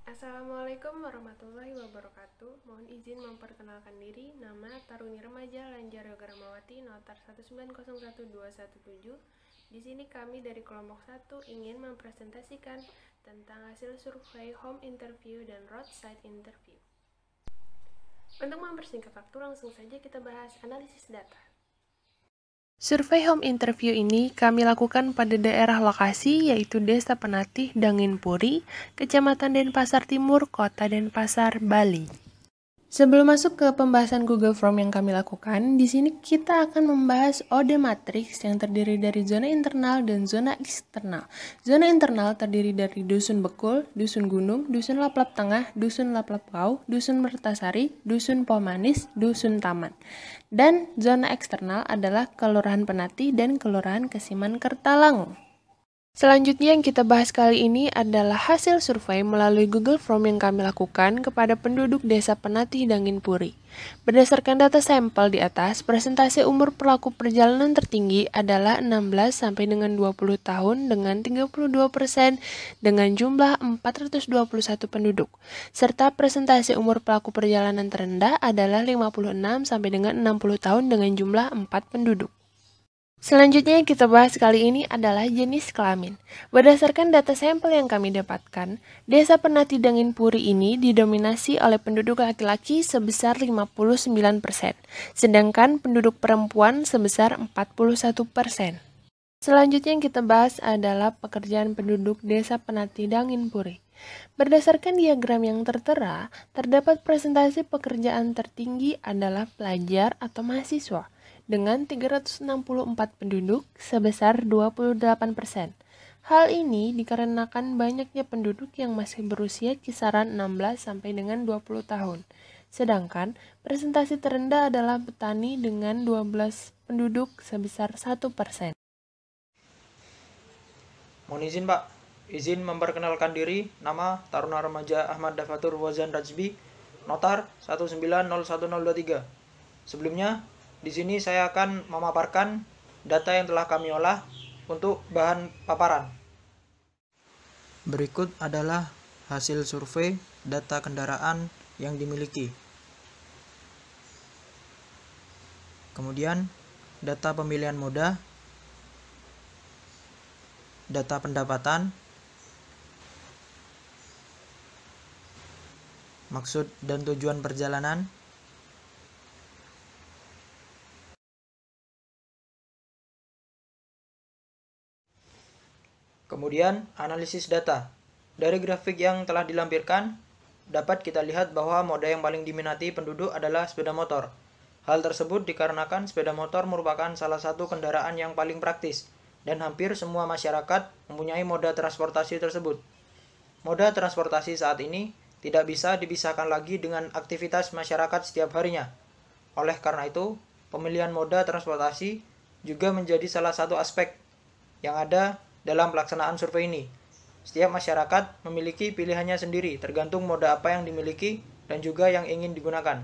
Assalamualaikum warahmatullahi wabarakatuh. Mohon izin memperkenalkan diri. Nama Taruni Remaja Lanjar Yogaramawati Notar 1901217. Di sini kami dari kelompok 1 ingin mempresentasikan tentang hasil survei home interview dan roadside interview. Untuk mempersingkat waktu, langsung saja kita bahas analisis data. Survei home interview ini kami lakukan pada daerah lokasi yaitu Desa Penatih, Danginpuri, Kecamatan Denpasar Timur, Kota Denpasar, Bali. Sebelum masuk ke pembahasan Google Form yang kami lakukan, di sini kita akan membahas OD matriks yang terdiri dari zona internal dan zona eksternal. Zona internal terdiri dari Dusun Bekul, Dusun Gunung, Dusun Laplap Tengah, Dusun Laplap Kau, Dusun Mertasari, Dusun Pomanis, Dusun Taman. Dan zona eksternal adalah Kelurahan Penatih dan Kelurahan Kesiman Kertalangu. Selanjutnya yang kita bahas kali ini adalah hasil survei melalui Google Form yang kami lakukan kepada penduduk Desa Penatih Danginpuri. Berdasarkan data sampel di atas, presentasi umur pelaku perjalanan tertinggi adalah 16 sampai dengan 20 tahun dengan 32% dengan jumlah 421 penduduk. Serta presentasi umur pelaku perjalanan terendah adalah 56 sampai dengan 60 tahun dengan jumlah 4 penduduk. Selanjutnya yang kita bahas kali ini adalah jenis kelamin. Berdasarkan data sampel yang kami dapatkan, Desa Penatih Danginpuri ini didominasi oleh penduduk laki-laki sebesar 59%, sedangkan penduduk perempuan sebesar 41%. Selanjutnya yang kita bahas adalah pekerjaan penduduk Desa Penatih Danginpuri. Berdasarkan diagram yang tertera, terdapat presentasi pekerjaan tertinggi adalah pelajar atau mahasiswa, dengan 364 penduduk sebesar 28%. Hal ini dikarenakan banyaknya penduduk yang masih berusia kisaran 16 sampai dengan 20 tahun. Sedangkan presentasi terendah adalah petani dengan 12 penduduk sebesar 1%. Mohon izin Pak, izin memperkenalkan diri. Nama Taruna Remaja Ahmad Dafatur Wazan Rajbi, Notar 1901023. Sebelumnya, di sini saya akan memaparkan data yang telah kami olah untuk bahan paparan. Berikut adalah hasil survei data kendaraan yang dimiliki. Kemudian, data pemilihan moda, data pendapatan, maksud dan tujuan perjalanan, kemudian analisis data. Dari grafik yang telah dilampirkan, dapat kita lihat bahwa moda yang paling diminati penduduk adalah sepeda motor. Hal tersebut dikarenakan sepeda motor merupakan salah satu kendaraan yang paling praktis, dan hampir semua masyarakat mempunyai moda transportasi tersebut. Moda transportasi saat ini tidak bisa dipisahkan lagi dengan aktivitas masyarakat setiap harinya. Oleh karena itu, pemilihan moda transportasi juga menjadi salah satu aspek yang ada dalam pelaksanaan survei ini. Setiap masyarakat memiliki pilihannya sendiri, tergantung moda apa yang dimiliki dan juga yang ingin digunakan.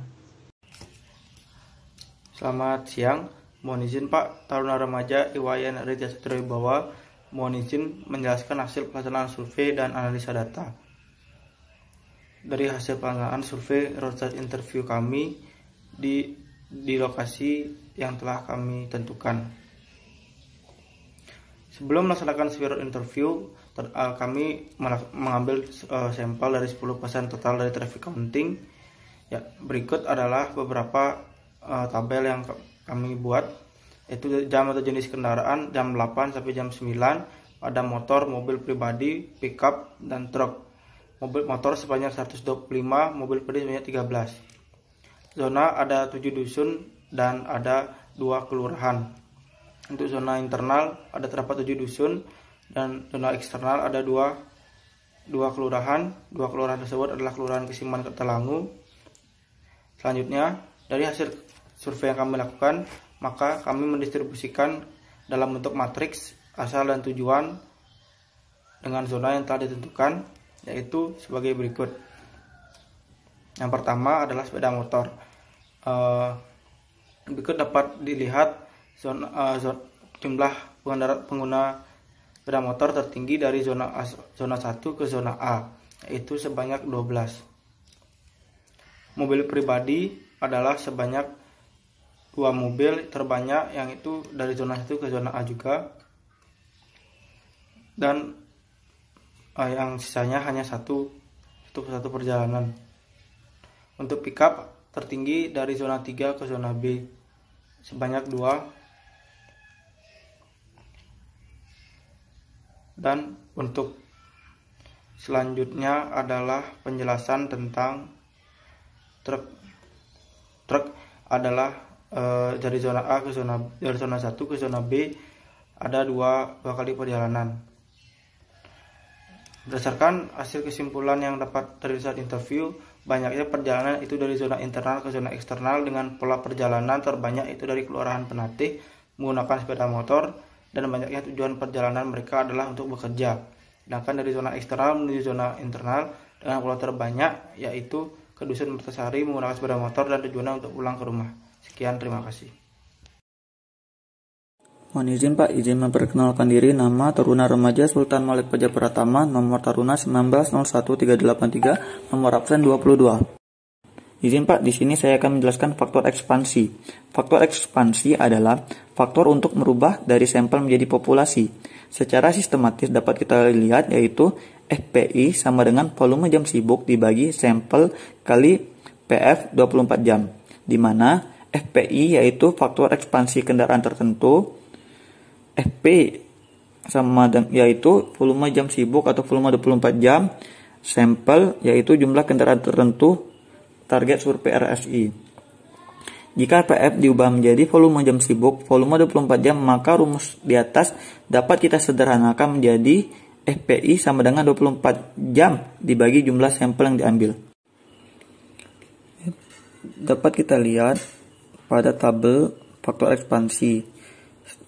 Selamat siang, mohon izin Pak Taruna Remaja Iwayan Ridya Satriwibawa, mohon izin menjelaskan hasil pelaksanaan survei dan analisa data. Dari hasil pelaksanaan survei roadside interview kami di lokasi yang telah kami tentukan. Sebelum melaksanakan survei interview, kami mengambil sampel dari 10% total dari traffic counting. Ya, berikut adalah beberapa tabel yang kami buat, yaitu jam atau jenis kendaraan jam 8 sampai jam 9, ada motor, mobil pribadi, pickup, dan truk. Mobil motor sebanyak 125, mobil pribadi sebanyak 13. Zona ada 7 dusun dan ada 2 kelurahan. Untuk zona internal ada terdapat 7 dusun dan zona eksternal ada 2 kelurahan. 2 kelurahan tersebut adalah Kelurahan Kesiman Kertalangu. Selanjutnya, dari hasil survei yang kami lakukan, maka kami mendistribusikan dalam bentuk matriks asal dan tujuan dengan zona yang telah ditentukan, yaitu sebagai berikut. Yang pertama adalah sepeda motor. Berikut dapat dilihat jumlah pengguna sepeda motor tertinggi dari zona 1 ke zona A, yaitu sebanyak 12. Mobil pribadi adalah sebanyak 2 mobil terbanyak, yang itu dari zona 1 ke zona A juga, dan yang sisanya hanya satu perjalanan. Untuk pickup tertinggi dari zona 3 ke zona B sebanyak 2. Dan untuk selanjutnya adalah penjelasan tentang truk. Truk adalah dari zona A ke dari zona 1 ke zona B ada dua kali perjalanan. Berdasarkan hasil kesimpulan yang dapat dari saat interview, banyaknya perjalanan itu dari zona internal ke zona eksternal dengan pola perjalanan terbanyak itu dari Kelurahan Penatih menggunakan sepeda motor, dan banyaknya tujuan perjalanan mereka adalah untuk bekerja. Sedangkan dari zona eksternal menuju zona internal dengan pola terbanyak yaitu ke Dusun Mertasari menggunakan sepeda motor dan tujuannya untuk pulang ke rumah. Sekian, terima kasih. Mohon izin Pak, izin memperkenalkan diri. Nama Taruna Remaja Sultan Malik Fajar Pratama, nomor Taruna 1901383, nomor absen 22. Izin Pak, di sini saya akan menjelaskan faktor ekspansi. Faktor ekspansi adalah faktor untuk merubah dari sampel menjadi populasi. Secara sistematis dapat kita lihat yaitu FPI sama dengan volume jam sibuk dibagi sampel kali PF 24 jam, di mana FPI yaitu faktor ekspansi kendaraan tertentu, FP sama dengan yaitu volume jam sibuk atau volume 24 jam, sampel yaitu jumlah kendaraan tertentu, target survei RSI. Jika PF diubah menjadi volume jam sibuk, volume 24 jam, maka rumus di atas dapat kita sederhanakan menjadi FPI sama dengan 24 jam dibagi jumlah sampel yang diambil. Dapat kita lihat pada tabel faktor ekspansi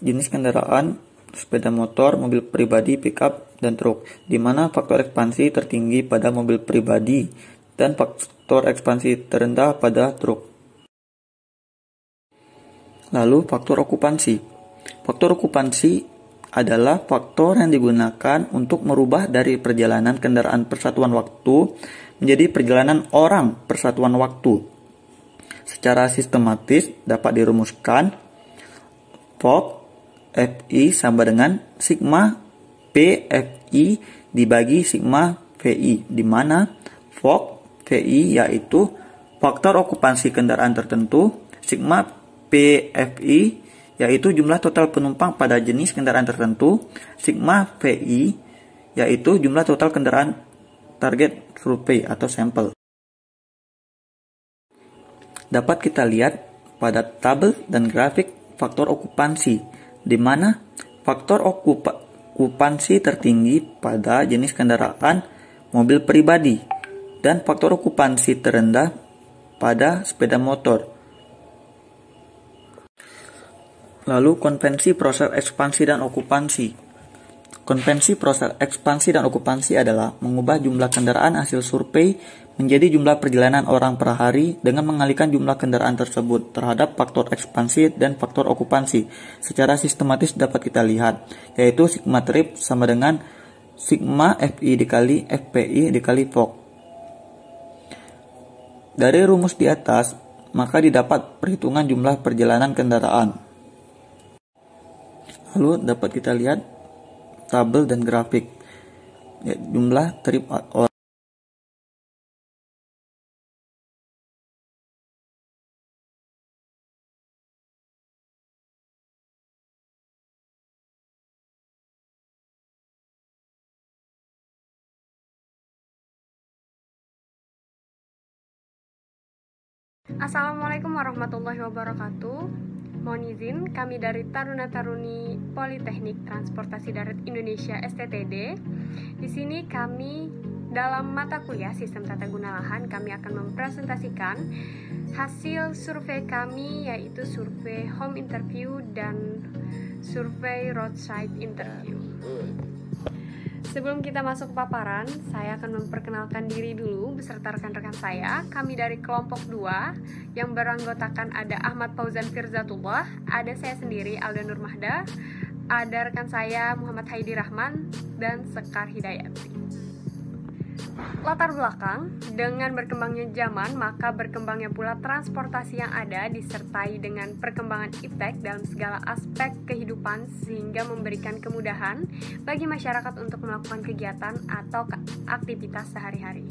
jenis kendaraan, sepeda motor, mobil pribadi, pickup, dan truk, di mana faktor ekspansi tertinggi pada mobil pribadi dan faktor ekspansi terendah pada truk. Lalu faktor okupansi. Faktor okupansi adalah faktor yang digunakan untuk merubah dari perjalanan kendaraan persatuan waktu menjadi perjalanan orang persatuan waktu. Secara sistematis dapat dirumuskan Fok FI sama dengan sigma PFI dibagi sigma VI, di mana Fok VI yaitu faktor okupansi kendaraan tertentu, sigma PFI yaitu jumlah total penumpang pada jenis kendaraan tertentu, sigma VI yaitu jumlah total kendaraan target survei atau sampel. Dapat kita lihat pada tabel dan grafik faktor okupansi, di mana faktor okupansi tertinggi pada jenis kendaraan mobil pribadi dan faktor okupansi terendah pada sepeda motor. Lalu konvensi proses ekspansi dan okupansi. Konvensi proses ekspansi dan okupansi adalah mengubah jumlah kendaraan hasil survei menjadi jumlah perjalanan orang per hari dengan mengalihkan jumlah kendaraan tersebut terhadap faktor ekspansi dan faktor okupansi. Secara sistematis dapat kita lihat, yaitu sigma trip sama dengan sigma FI dikali FPI dikali Fok. Dari rumus di atas, maka didapat perhitungan jumlah perjalanan kendaraan. Lalu dapat kita lihat tabel dan grafik jumlah trip orang. Assalamualaikum warahmatullahi wabarakatuh. Mohon izin, kami dari Taruna Taruni Politeknik Transportasi Darat Indonesia STTD. Di sini kami dalam mata kuliah Sistem Tata Guna Lahan, kami akan mempresentasikan hasil survei kami, yaitu survei home interview dan survei roadside interview. Sebelum kita masuk ke paparan, saya akan memperkenalkan diri dulu beserta rekan-rekan saya. Kami dari kelompok 2 yang beranggotakan ada Ahmad Fauzan Firzatullah, ada saya sendiri Alda Nurmahda, ada rekan saya Muhammad Haidi Rahman, dan Sekar Hidayati. Latar belakang, dengan berkembangnya zaman, maka berkembangnya pula transportasi yang ada disertai dengan perkembangan iptek dalam segala aspek kehidupan sehingga memberikan kemudahan bagi masyarakat untuk melakukan kegiatan atau aktivitas sehari-hari.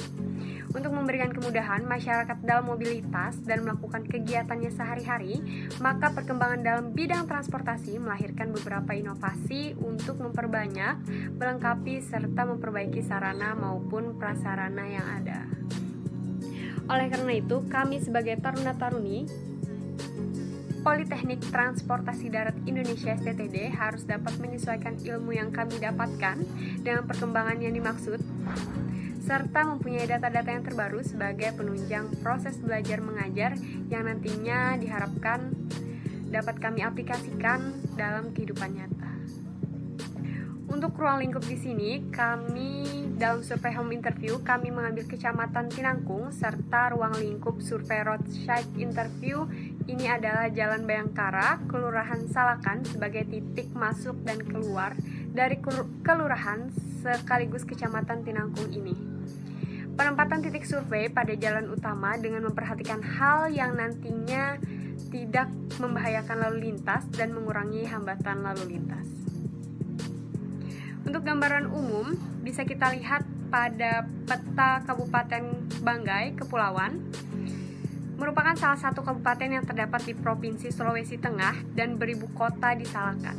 Untuk memberikan kemudahan masyarakat dalam mobilitas dan melakukan kegiatannya sehari-hari, maka perkembangan dalam bidang transportasi melahirkan beberapa inovasi untuk memperbanyak, melengkapi, serta memperbaiki sarana maupun prasarana yang ada. Oleh karena itu, kami sebagai taruna-taruni Politeknik Transportasi Darat Indonesia STTD harus dapat menyesuaikan ilmu yang kami dapatkan dengan perkembangan yang dimaksud, serta mempunyai data-data yang terbaru sebagai penunjang proses belajar mengajar yang nantinya diharapkan dapat kami aplikasikan dalam kehidupan nyata. Untuk ruang lingkup di sini, kami dalam survei home interview kami mengambil Kecamatan Tinangkung serta ruang lingkup survei roadside interview ini adalah Jalan Bayangkara, Kelurahan Salakan sebagai titik masuk dan keluar dari kelurahan sekaligus Kecamatan Tinangkung ini. Penempatan titik survei pada jalan utama dengan memperhatikan hal yang nantinya tidak membahayakan lalu lintas dan mengurangi hambatan lalu lintas. Untuk gambaran umum, bisa kita lihat pada peta Kabupaten Banggai, Kepulauan, merupakan salah satu kabupaten yang terdapat di Provinsi Sulawesi Tengah dan beribu kota di Salakan.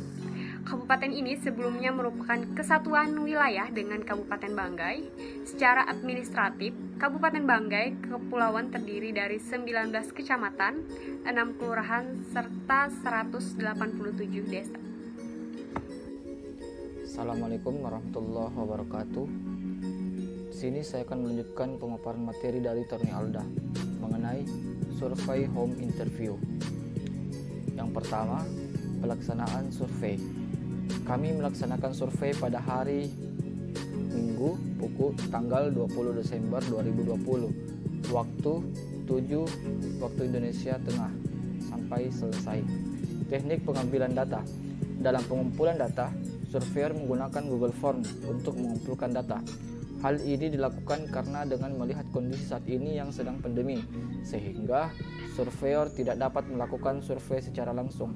Kabupaten ini sebelumnya merupakan kesatuan wilayah dengan Kabupaten Banggai. Secara administratif, Kabupaten Banggai Kepulauan terdiri dari 19 kecamatan, 6 kelurahan, serta 187 desa. Assalamualaikum warahmatullahi wabarakatuh. Di sini saya akan melanjutkan pemaparan materi dari Taruni Alda mengenai survei home interview. Yang pertama, pelaksanaan survei. Kami melaksanakan survei pada hari Minggu tanggal 20 Desember 2020 waktu 7 waktu Indonesia Tengah sampai selesai. Teknik pengambilan data. Dalam pengumpulan data, surveyor menggunakan Google Form untuk mengumpulkan data. Hal ini dilakukan karena dengan melihat kondisi saat ini yang sedang pandemi, sehingga surveyor tidak dapat melakukan survei secara langsung.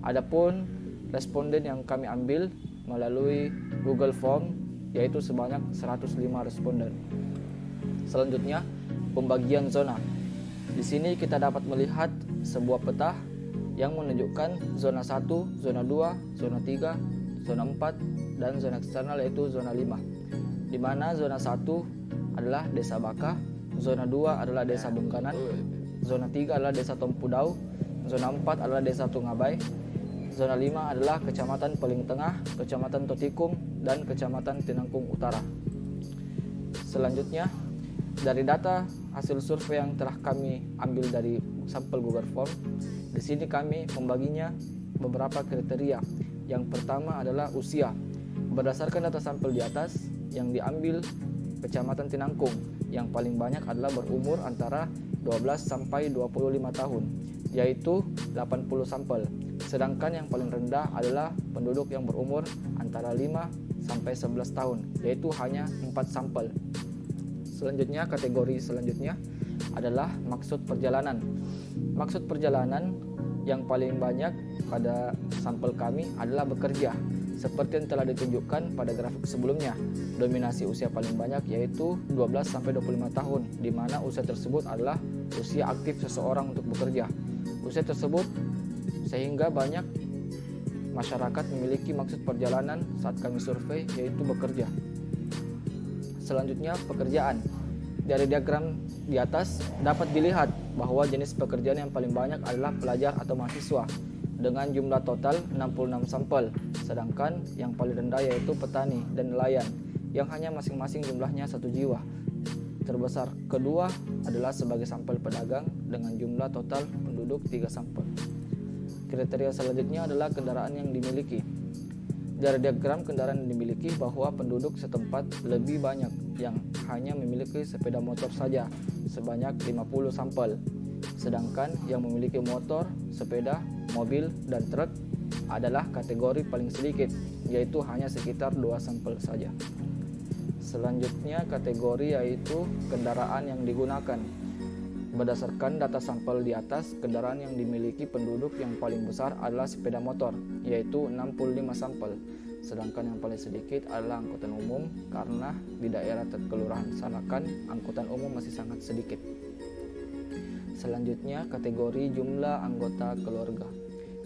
Adapun responden yang kami ambil melalui Google Form yaitu sebanyak 105 responden. Selanjutnya, pembagian zona. Di sini kita dapat melihat sebuah peta yang menunjukkan zona 1, zona 2, zona 3, zona 4, dan zona eksternal yaitu zona 5. Di mana zona 1 adalah Desa Baka, zona 2 adalah Desa Bungkanan, zona 3 adalah Desa Tompudau, zona 4 adalah Desa Tungabai, zona 5 adalah Kecamatan Peling Tengah, Kecamatan Totikum, dan Kecamatan Tinangkung Utara. Selanjutnya, dari data hasil survei yang telah kami ambil dari sampel Google Form, di sini kami membaginya beberapa kriteria. Yang pertama adalah usia. Berdasarkan data sampel di atas yang diambil Kecamatan Tinangkung, yang paling banyak adalah berumur antara 12 sampai 25 tahun, yaitu 80 sampel. Sedangkan yang paling rendah adalah penduduk yang berumur antara 5 sampai 11 tahun, yaitu hanya 4 sampel. Selanjutnya, kategori selanjutnya adalah maksud perjalanan. Maksud perjalanan yang paling banyak pada sampel kami adalah bekerja. Seperti yang telah ditunjukkan pada grafik sebelumnya, dominasi usia paling banyak yaitu 12 sampai 25 tahun, di mana usia tersebut adalah usia aktif seseorang untuk bekerja. Usia tersebut sehingga banyak masyarakat memiliki maksud perjalanan saat kami survei yaitu bekerja. Selanjutnya, pekerjaan. Dari diagram di atas dapat dilihat bahwa jenis pekerjaan yang paling banyak adalah pelajar atau mahasiswa dengan jumlah total 66 sampel, sedangkan yang paling rendah yaitu petani dan nelayan yang hanya masing-masing jumlahnya 1 jiwa. Terbesar kedua adalah sebagai sampel pedagang dengan jumlah total penduduk 3 sampel. Kriteria selanjutnya adalah kendaraan yang dimiliki. Dari diagram kendaraan yang dimiliki bahwa penduduk setempat lebih banyak yang hanya memiliki sepeda motor saja sebanyak 50 sampel. Sedangkan yang memiliki motor, sepeda, mobil, dan truk adalah kategori paling sedikit, yaitu hanya sekitar 2 sampel saja. Selanjutnya kategori yaitu kendaraan yang digunakan. Berdasarkan data sampel di atas, kendaraan yang dimiliki penduduk yang paling besar adalah sepeda motor, yaitu 65 sampel. Sedangkan yang paling sedikit adalah angkutan umum, karena di daerah kelurahan Sanakan, angkutan umum masih sangat sedikit. Selanjutnya kategori jumlah anggota keluarga.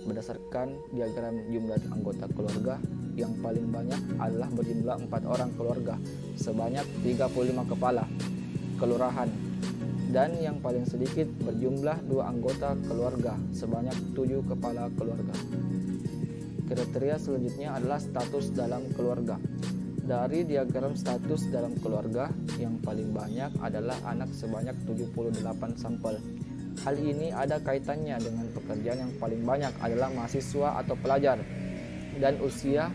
Berdasarkan diagram jumlah anggota keluarga, yang paling banyak adalah berjumlah 4 orang keluarga, sebanyak 35 kepala kelurahan. Dan yang paling sedikit berjumlah 2 anggota keluarga, sebanyak 7 kepala keluarga. Kriteria selanjutnya adalah status dalam keluarga. Dari diagram status dalam keluarga, yang paling banyak adalah anak sebanyak 78 sampel. Hal ini ada kaitannya dengan pekerjaan yang paling banyak adalah mahasiswa atau pelajar, dan usia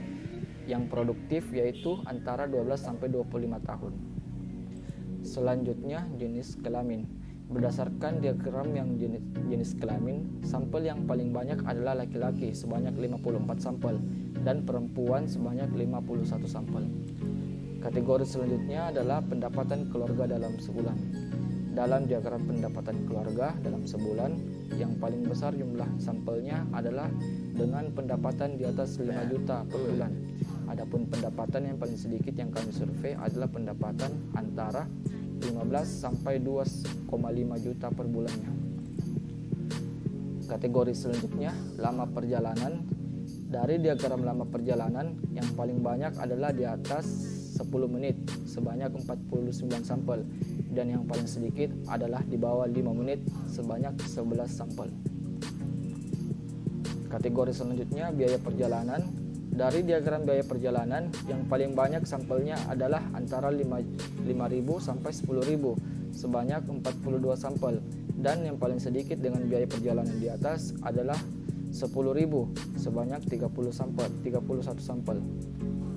yang produktif yaitu antara 12 sampai 25 tahun. Selanjutnya jenis kelamin. Berdasarkan diagram yang jenis kelamin, sampel yang paling banyak adalah laki-laki sebanyak 54 sampel dan perempuan sebanyak 51 sampel. Kategori selanjutnya adalah pendapatan keluarga dalam sebulan. Dalam diagram pendapatan keluarga dalam sebulan, yang paling besar jumlah sampelnya adalah dengan pendapatan di atas 5 juta per bulan. Adapun pendapatan yang paling sedikit yang kami survei adalah pendapatan antara 15 sampai 2,5 juta per bulannya. Kategori selanjutnya lama perjalanan. Dari diagram lama perjalanan, yang paling banyak adalah di atas 10 menit sebanyak 49 sampel, dan yang paling sedikit adalah di bawah 5 menit sebanyak 11 sampel. Kategori selanjutnya biaya perjalanan. Dari diagram biaya perjalanan, yang paling banyak sampelnya adalah antara 5.000 sampai 10.000 sebanyak 42 sampel, dan yang paling sedikit dengan biaya perjalanan di atas adalah 10.000 sebanyak 31 sampel.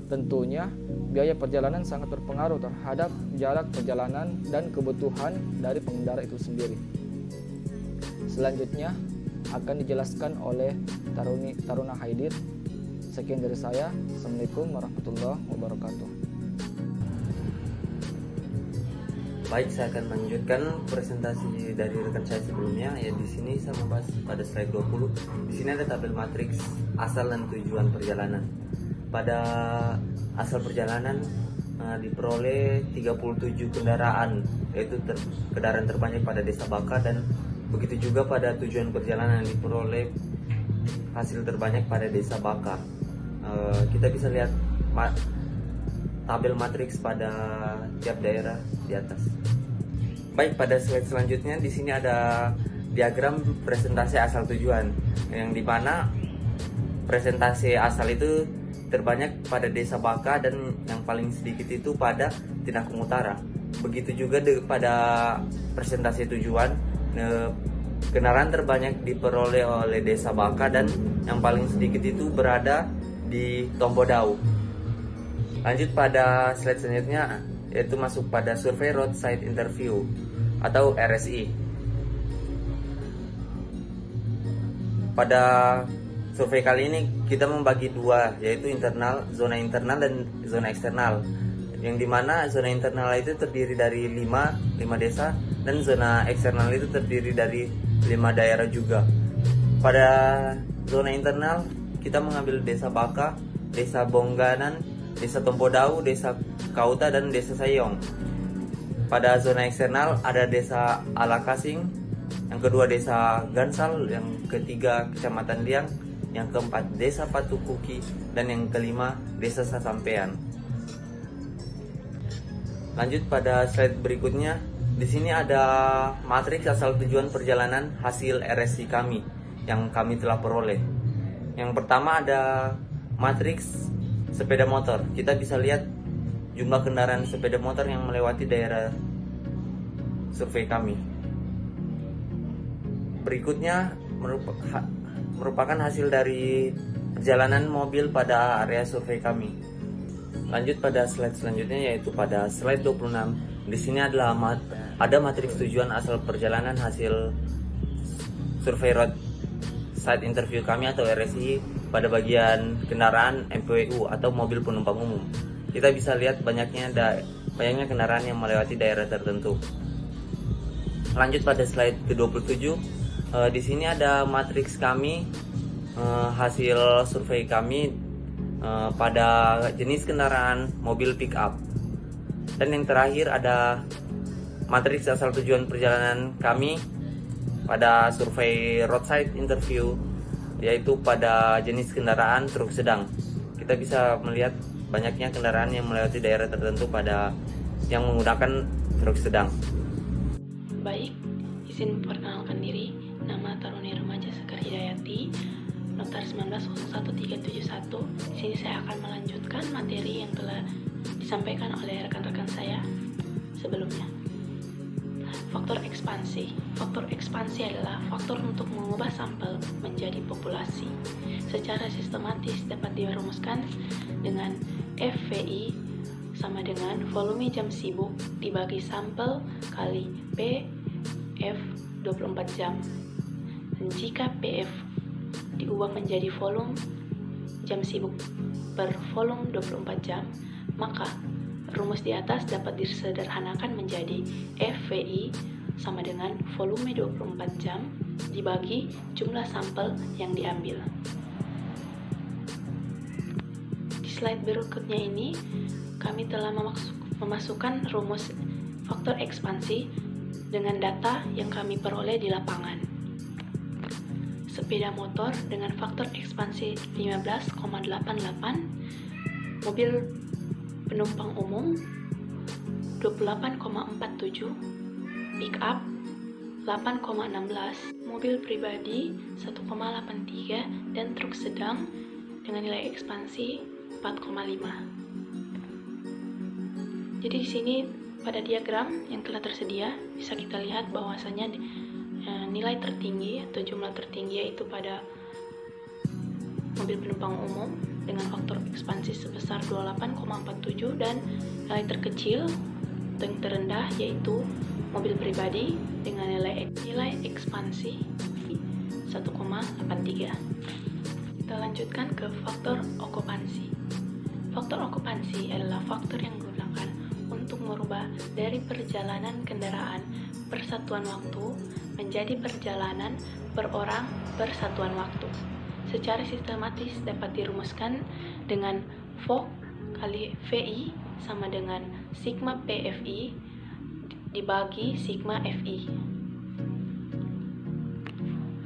Tentunya biaya perjalanan sangat berpengaruh terhadap jarak perjalanan dan kebutuhan dari pengendara itu sendiri. Selanjutnya akan dijelaskan oleh Taruna Haidir. Sekian dari saya. Assalamualaikum warahmatullahi wabarakatuh. Baik, saya akan melanjutkan presentasi dari rekan saya sebelumnya. Ya, di sini saya membahas pada slide 20. Di sini ada tabel matriks asal dan tujuan perjalanan. Pada asal perjalanan diperoleh 37 kendaraan, yaitu kendaraan terbanyak pada Desa Baka, dan begitu juga pada tujuan perjalanan diperoleh hasil terbanyak pada Desa Baka. Kita bisa lihat tabel matriks pada tiap daerah di atas. Baik, pada slide selanjutnya di sini ada diagram presentasi asal tujuan, yang dimana presentasi asal itu terbanyak pada Desa Baka dan yang paling sedikit itu pada Tinakung Utara. Begitu juga pada presentasi tujuan, kendaraan terbanyak diperoleh oleh Desa Baka dan yang paling sedikit itu berada di Tompodau. Lanjut pada slide selanjutnya, yaitu masuk pada survei roadside interview atau RSI. Pada survei kali ini kita membagi dua, yaitu zona internal dan zona eksternal, yang dimana zona internal itu terdiri dari 5 desa dan zona eksternal itu terdiri dari 5 daerah juga. Pada zona internal kita mengambil Desa Baka, Desa Bongganan, Desa Tompodau, Desa Kauta, dan Desa Sayong. Pada zona eksternal ada Desa Alakasing, yang kedua Desa Gansal, yang ketiga Kecamatan Liang, yang keempat Desa Patukuki, dan yang kelima Desa Sasampean. Lanjut pada slide berikutnya, di sini ada matriks asal tujuan perjalanan hasil RSI kami yang kami telah peroleh. Yang pertama ada matriks sepeda motor. Kita bisa lihat jumlah kendaraan sepeda motor yang melewati daerah survei kami. Berikutnya merupakan hasil dari perjalanan mobil pada area survei kami. Lanjut pada slide selanjutnya, yaitu pada slide 26. Di sini adalah ada matriks tujuan asal perjalanan hasil survei road site interview kami atau RSI pada bagian kendaraan MPWU atau mobil penumpang umum. kita bisa lihat banyaknya kendaraan yang melewati daerah tertentu. Lanjut pada slide ke-27, di sini ada matriks kami, hasil survei kami pada jenis kendaraan mobil pick up. Dan yang terakhir ada matriks asal tujuan perjalanan kami pada survei roadside interview, yaitu pada jenis kendaraan truk sedang. Kita bisa melihat banyaknya kendaraan yang melewati daerah tertentu pada yang menggunakan truk sedang. Baik, izin memperkenalkan diri. Nama Taruni Remaja Sekar Hidayati, Notar 1901371. Di sini saya akan melanjutkan materi yang telah disampaikan oleh rekan-rekan saya sebelumnya. Faktor ekspansi. Faktor ekspansi adalah faktor untuk mengubah sampel menjadi populasi. Secara sistematis dapat dirumuskan dengan FVI sama dengan volume jam sibuk dibagi sampel kali PF 24 jam. Dan jika PF diubah menjadi volume jam sibuk per volume 24 jam, maka rumus di atas dapat disederhanakan menjadi FVI sama dengan volume 24 jam dibagi jumlah sampel yang diambil. Di slide berikutnya ini, kami telah memasukkan rumus faktor ekspansi dengan data yang kami peroleh di lapangan. Sepeda motor dengan faktor ekspansi 15,88, mobil penumpang umum 28,47, pick up 8,16, mobil pribadi 1,83, dan truk sedang dengan nilai ekspansi 4,5. Jadi di sini pada diagram yang telah tersedia bisa kita lihat bahwasanya nilai tertinggi atau jumlah tertinggi yaitu pada mobil penumpang umum dengan faktor ekspansi sebesar 28,47, dan nilai terkecil atau yang terendah yaitu mobil pribadi dengan nilai ekspansi 1,83. Kita lanjutkan ke faktor okupansi. Faktor okupansi adalah faktor yang digunakan untuk merubah dari perjalanan kendaraan per satuan waktu menjadi perjalanan per orang per satuan waktu. Secara sistematis dapat dirumuskan dengan VOC kali VI sama dengan sigma PFI dibagi sigma FI.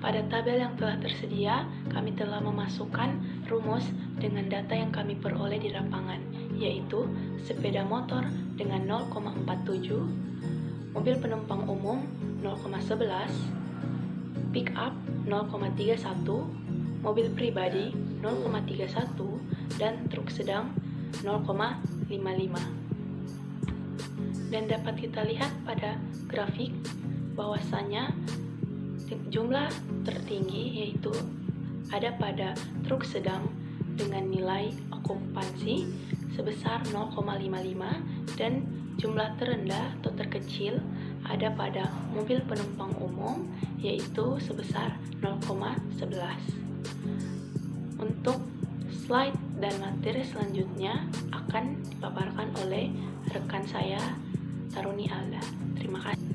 Pada tabel yang telah tersedia, kami telah memasukkan rumus dengan data yang kami peroleh di lapangan, yaitu sepeda motor dengan 0,47, mobil penumpang umum 0,11, pick up 0,31, mobil pribadi 0,31, dan truk sedang 0,55. Dan dapat kita lihat pada grafik bahwasanya jumlah tertinggi yaitu ada pada truk sedang dengan nilai okupansi sebesar 0,55, dan jumlah terendah atau terkecil ada pada mobil penumpang umum yaitu sebesar 0,11. Untuk slide dan materi selanjutnya akan dipaparkan oleh rekan saya Taruni Alda. Terima kasih.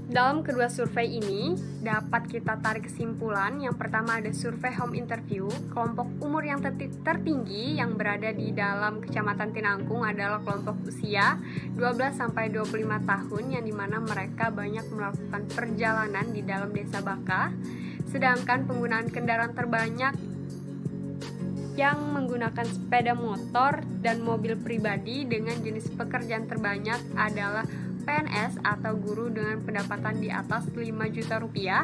Dalam kedua survei ini, dapat kita tarik kesimpulan. Yang pertama ada survei home interview. Kelompok umur yang tertinggi yang berada di dalam Kecamatan Tinangkung adalah kelompok usia 12-25 tahun, yang dimana mereka banyak melakukan perjalanan di dalam desa Baka. Sedangkan penggunaan kendaraan terbanyak yang menggunakan sepeda motor dan mobil pribadi dengan jenis pekerjaan terbanyak adalah PNS atau guru dengan pendapatan di atas 5 juta rupiah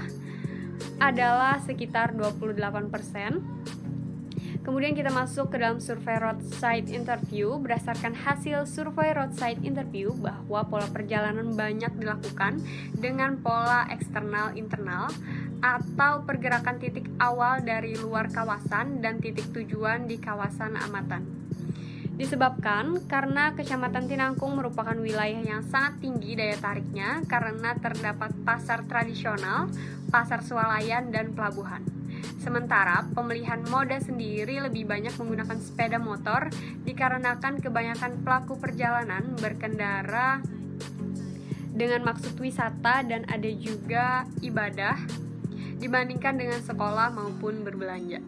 adalah sekitar 28%. Kemudian kita masuk ke dalam survei roadside interview. Berdasarkan hasil survei roadside interview bahwa pola perjalanan banyak dilakukan dengan pola eksternal internal atau pergerakan titik awal dari luar kawasan dan titik tujuan di kawasan amatan. Disebabkan karena Kecamatan Tinangkung merupakan wilayah yang sangat tinggi daya tariknya karena terdapat pasar tradisional, pasar swalayan, dan pelabuhan. Sementara pemilihan moda sendiri lebih banyak menggunakan sepeda motor dikarenakan kebanyakan pelaku perjalanan berkendara dengan maksud wisata dan ada juga ibadah dibandingkan dengan sekolah maupun berbelanja.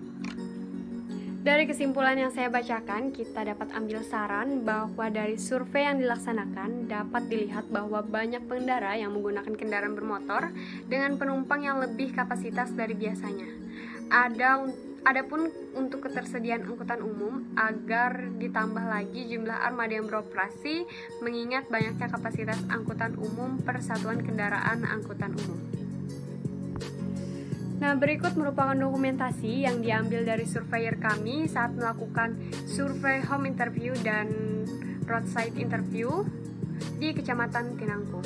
Dari kesimpulan yang saya bacakan, kita dapat ambil saran bahwa dari survei yang dilaksanakan dapat dilihat bahwa banyak pengendara yang menggunakan kendaraan bermotor dengan penumpang yang lebih kapasitas dari biasanya. Adapun untuk ketersediaan angkutan umum agar ditambah lagi jumlah armada yang beroperasi mengingat banyaknya kapasitas angkutan umum per satuan kendaraan angkutan umum. Nah, berikut merupakan dokumentasi yang diambil dari surveyor kami saat melakukan survei home interview dan roadside interview di Kecamatan Tinangku.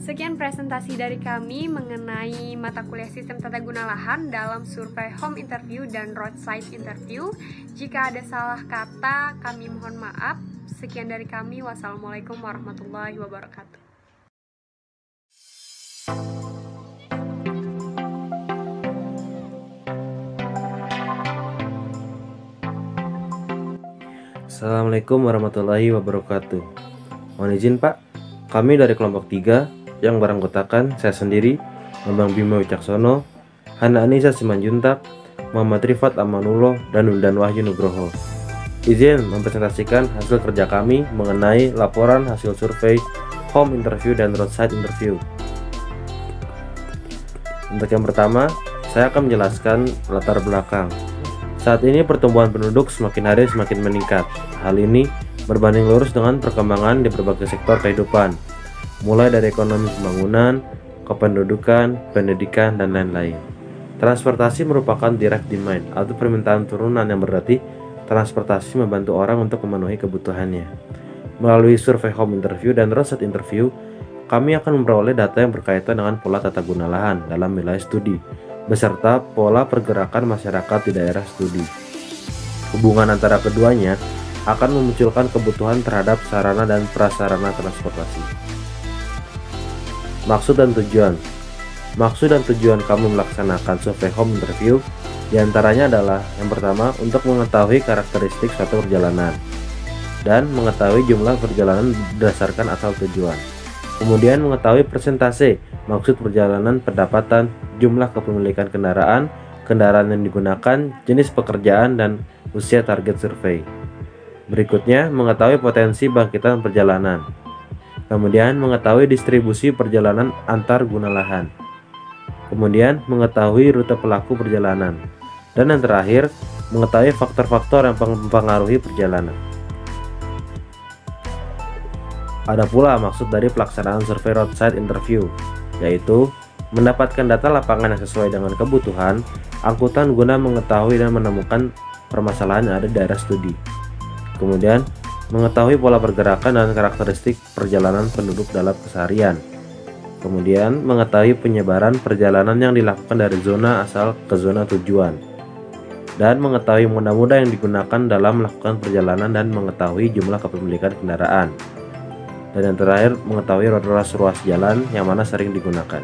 Sekian presentasi dari kami mengenai mata kuliah sistem tata guna lahan dalam survei home interview dan roadside interview. Jika ada salah kata, kami mohon maaf. Sekian dari kami. Wassalamualaikum warahmatullahi wabarakatuh. Assalamualaikum warahmatullahi wabarakatuh. Mohon izin Pak, kami dari kelompok 3 yang beranggotakan saya sendiri, Bambang Bima Wicaksono, Hana Anissa Simanjuntak, Muhammad Rifat Amanullah, dan Wildan Wahyu Nugroho. Izin mempresentasikan hasil kerja kami mengenai laporan hasil survei home interview dan roadside interview. Untuk yang pertama, saya akan menjelaskan latar belakang. Saat ini pertumbuhan penduduk semakin hari semakin meningkat. Hal ini berbanding lurus dengan perkembangan di berbagai sektor kehidupan, mulai dari ekonomi pembangunan, kependudukan, pendidikan, dan lain-lain. Transportasi merupakan direct demand atau permintaan turunan yang berarti transportasi membantu orang untuk memenuhi kebutuhannya. Melalui survei home interview dan roadside interview, kami akan memperoleh data yang berkaitan dengan pola tata guna lahan dalam wilayah studi, beserta pola pergerakan masyarakat di daerah studi. Hubungan antara keduanya akan memunculkan kebutuhan terhadap sarana dan prasarana transportasi. Maksud dan tujuan. Maksud dan tujuan kami melaksanakan survei home interview diantaranya adalah yang pertama untuk mengetahui karakteristik suatu perjalanan dan mengetahui jumlah perjalanan berdasarkan asal tujuan. Kemudian mengetahui persentase maksud perjalanan, pendapatan, jumlah kepemilikan kendaraan, kendaraan yang digunakan, jenis pekerjaan, dan usia target survei. Berikutnya, mengetahui potensi bangkitan perjalanan. Kemudian, mengetahui distribusi perjalanan antar guna lahan. Kemudian, mengetahui rute pelaku perjalanan. Dan yang terakhir, mengetahui faktor-faktor yang mempengaruhi perjalanan. Ada pula maksud dari pelaksanaan survei roadside interview, yaitu mendapatkan data lapangan yang sesuai dengan kebutuhan angkutan guna mengetahui dan menemukan permasalahan yang ada di daerah studi. Kemudian, mengetahui pola pergerakan dan karakteristik perjalanan penduduk dalam keseharian. Kemudian, mengetahui penyebaran perjalanan yang dilakukan dari zona asal ke zona tujuan. Dan mengetahui moda-moda yang digunakan dalam melakukan perjalanan dan mengetahui jumlah kepemilikan kendaraan. Dan yang terakhir, mengetahui ruas-ruas jalan yang mana sering digunakan.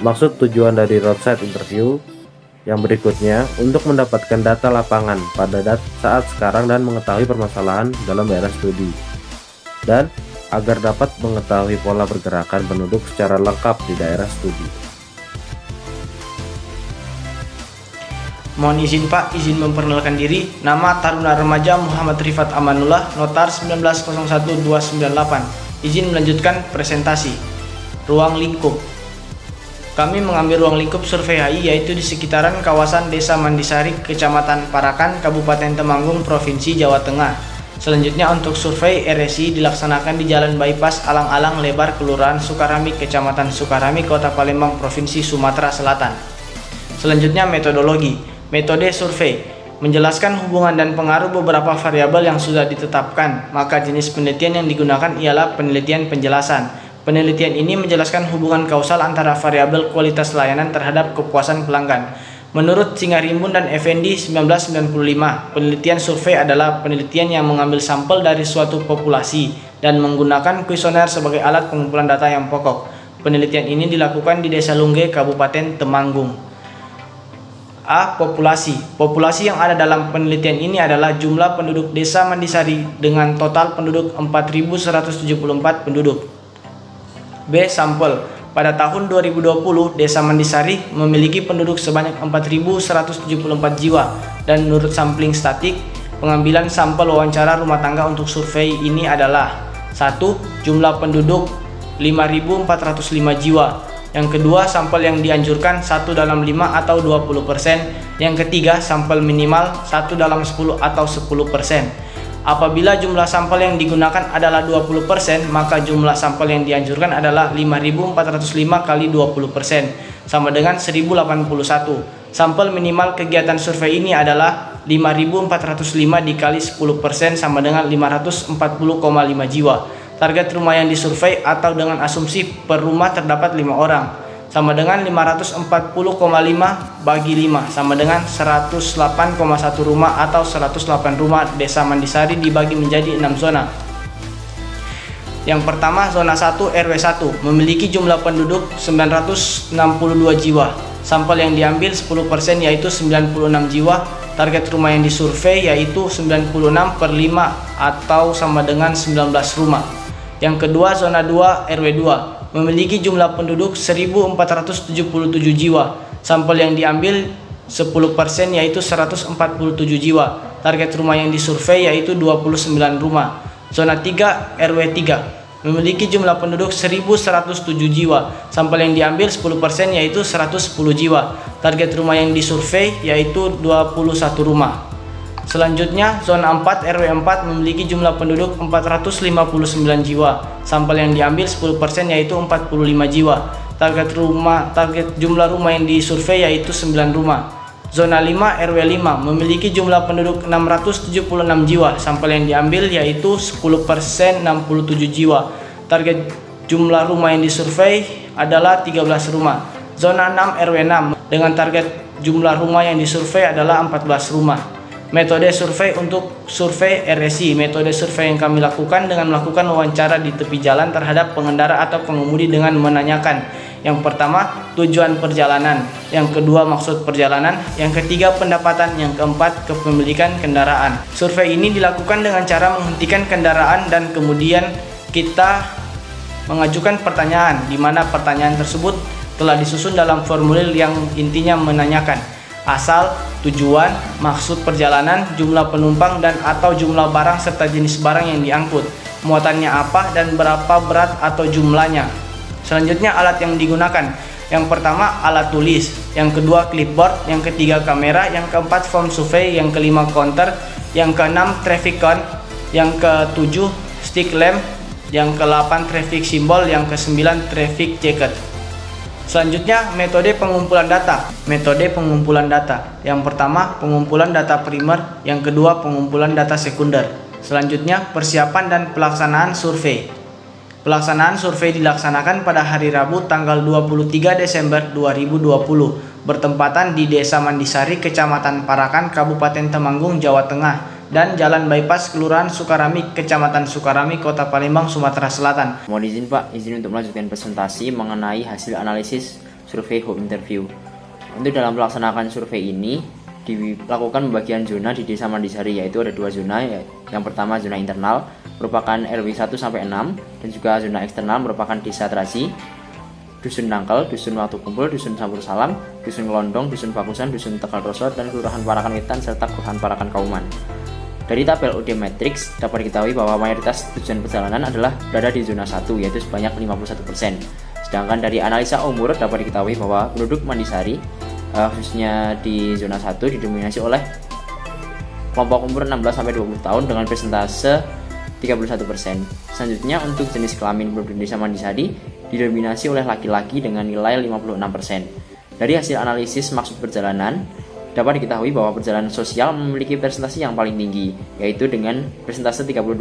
Maksud tujuan dari roadside interview yang berikutnya untuk mendapatkan data lapangan pada saat sekarang dan mengetahui permasalahan dalam daerah studi, dan agar dapat mengetahui pola pergerakan penduduk secara lengkap di daerah studi. Mohon izin Pak, izin memperkenalkan diri. Nama Taruna Remaja Muhammad Rifat Amanullah, Notar 1901-298. Izin melanjutkan presentasi. Ruang lingkup. Kami mengambil ruang lingkup survei HI yaitu di sekitaran kawasan Desa Mandisari, Kecamatan Parakan, Kabupaten Temanggung, Provinsi Jawa Tengah. Selanjutnya untuk survei RSI dilaksanakan di Jalan Bypass Alang-Alang Lebar, Kelurahan Sukaramik, Kecamatan Sukaramik, Kota Palembang, Provinsi Sumatera Selatan. Selanjutnya metodologi. Metode survei menjelaskan hubungan dan pengaruh beberapa variabel yang sudah ditetapkan, maka jenis penelitian yang digunakan ialah penelitian penjelasan. Penelitian ini menjelaskan hubungan kausal antara variabel kualitas layanan terhadap kepuasan pelanggan. Menurut Singarimbun dan Effendi 1995, penelitian survei adalah penelitian yang mengambil sampel dari suatu populasi dan menggunakan kuesioner sebagai alat pengumpulan data yang pokok. Penelitian ini dilakukan di Desa Lungge, Kabupaten Temanggung. A. Populasi. Populasi yang ada dalam penelitian ini adalah jumlah penduduk Desa Mandisari dengan total penduduk 4.174 penduduk. B. Sampel. Pada tahun 2020, Desa Mandisari memiliki penduduk sebanyak 4.174 jiwa dan menurut sampling statik, pengambilan sampel wawancara rumah tangga untuk survei ini adalah: 1. Jumlah penduduk 5.405 jiwa. Yang kedua, sampel yang dianjurkan 1 dalam 5 atau 20%. Yang ketiga, sampel minimal 1 dalam 10 atau 10%. Apabila jumlah sampel yang digunakan adalah 20%, maka jumlah sampel yang dianjurkan adalah 5.405 kali 20%, sama dengan 1081. Sampel minimal kegiatan survei ini adalah 5.405 dikali 10%, sama dengan 540,5 jiwa. Target rumah yang disurvei atau dengan asumsi per rumah terdapat 5 orang, sama dengan 540,5 bagi 5, sama dengan 108,1 rumah atau 108 rumah Desa Mandisari dibagi menjadi 6 zona. Yang pertama, zona 1 RW 1 memiliki jumlah penduduk 962 jiwa. Sampel yang diambil 10% yaitu 96 jiwa. Target rumah yang disurvei yaitu 96 per 5 atau sama dengan 19 rumah. Yang kedua, zona 2 RW 2 memiliki jumlah penduduk 1477 jiwa. Sampel yang diambil 10% yaitu 147 jiwa. Target rumah yang disurvei yaitu 29 rumah. Zona 3 RW 3 memiliki jumlah penduduk 1107 jiwa. Sampel yang diambil 10% yaitu 110 jiwa. Target rumah yang disurvei yaitu 21 rumah. Selanjutnya, zona 4 RW 4 memiliki jumlah penduduk 459 jiwa. Sampel yang diambil 10% yaitu 45 jiwa. Target jumlah rumah yang disurvei yaitu 9 rumah. Zona 5 RW 5 memiliki jumlah penduduk 676 jiwa. Sampel yang diambil yaitu 10% 67 jiwa. Target jumlah rumah yang disurvei adalah 13 rumah. Zona 6 RW 6 dengan target jumlah rumah yang disurvei adalah 14 rumah. Metode survei untuk survei RSI. Metode survei yang kami lakukan dengan melakukan wawancara di tepi jalan terhadap pengendara atau pengemudi dengan menanyakan: yang pertama, tujuan perjalanan; yang kedua, maksud perjalanan; yang ketiga, pendapatan; yang keempat, kepemilikan kendaraan. Survei ini dilakukan dengan cara menghentikan kendaraan dan kemudian kita mengajukan pertanyaan, di mana pertanyaan tersebut telah disusun dalam formulir yang intinya menanyakan asal, tujuan, maksud perjalanan, jumlah penumpang dan atau jumlah barang serta jenis barang yang diangkut, muatannya apa dan berapa berat atau jumlahnya. Selanjutnya, alat yang digunakan. Yang pertama, alat tulis; yang kedua, clipboard; yang ketiga, kamera; yang keempat, form survei; yang kelima, counter; yang keenam, traffic count; yang ketujuh, stick lamp; yang ke-8, traffic symbol; yang ke-9, traffic jacket. Selanjutnya, metode pengumpulan data. Metode pengumpulan data. Yang pertama, pengumpulan data primer. Yang kedua, pengumpulan data sekunder. Selanjutnya, persiapan dan pelaksanaan survei. Pelaksanaan survei dilaksanakan pada hari Rabu tanggal 23 Desember 2020 bertempatan di Desa Mandisari, Kecamatan Parakan, Kabupaten Temanggung, Jawa Tengah, dan Jalan Bypass Kelurahan Sukarami, Kecamatan Sukarami, Kota Palembang, Sumatera Selatan. Mohon izin Pak, izin untuk melanjutkan presentasi mengenai hasil analisis survei home interview. Untuk dalam melaksanakan survei ini dilakukan pembagian zona di Desa Mandisari, yaitu ada 2 zona. Yang pertama, zona internal merupakan RW 1 sampai 6 dan juga zona eksternal merupakan Desa Terasi, Dusun Nangkel, Dusun Waktu Kumpul, Dusun Sampur Salam, Dusun Londong, Dusun Bakusan, Dusun Tegal Roso, dan Kelurahan Parakan Wetan serta Kelurahan Parakan Kauman. Dari tabel UD Matrix dapat diketahui bahwa mayoritas tujuan perjalanan adalah berada di zona 1, yaitu sebanyak 51%. Sedangkan dari analisa umur dapat diketahui bahwa penduduk Mandisari khususnya di zona 1 didominasi oleh kelompok umur 16-20 tahun dengan persentase 31%. Selanjutnya, untuk jenis kelamin penduduk Desa Mandisari didominasi oleh laki-laki dengan nilai 56%. Dari hasil analisis maksud perjalanan dapat diketahui bahwa perjalanan sosial memiliki presentasi yang paling tinggi, yaitu dengan persentase 32%.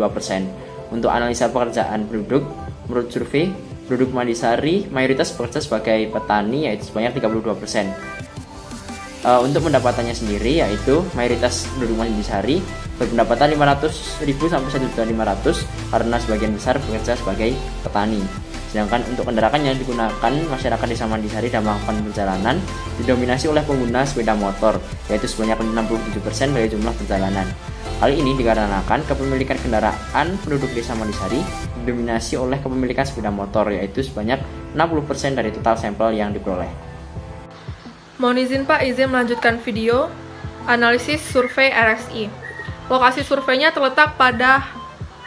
Untuk analisa pekerjaan penduduk, menurut survei, penduduk Mandisari mayoritas bekerja sebagai petani, yaitu sebanyak 32%. Untuk pendapatannya sendiri yaitu mayoritas penduduk Mandisari berpendapatan 500.000 sampai 1.500.000 karena sebagian besar bekerja sebagai petani. Sedangkan untuk kendaraan yang digunakan masyarakat desa Mandisari dalam melakukan perjalanan didominasi oleh pengguna sepeda motor, yaitu sebanyak 67% dari jumlah perjalanan. Hal ini dikarenakan kepemilikan kendaraan penduduk desa Mandisari didominasi oleh kepemilikan sepeda motor, yaitu sebanyak 60% dari total sampel yang diperoleh. Mohon izin Pak, izin melanjutkan video analisis survei RSI. Lokasi surveinya terletak pada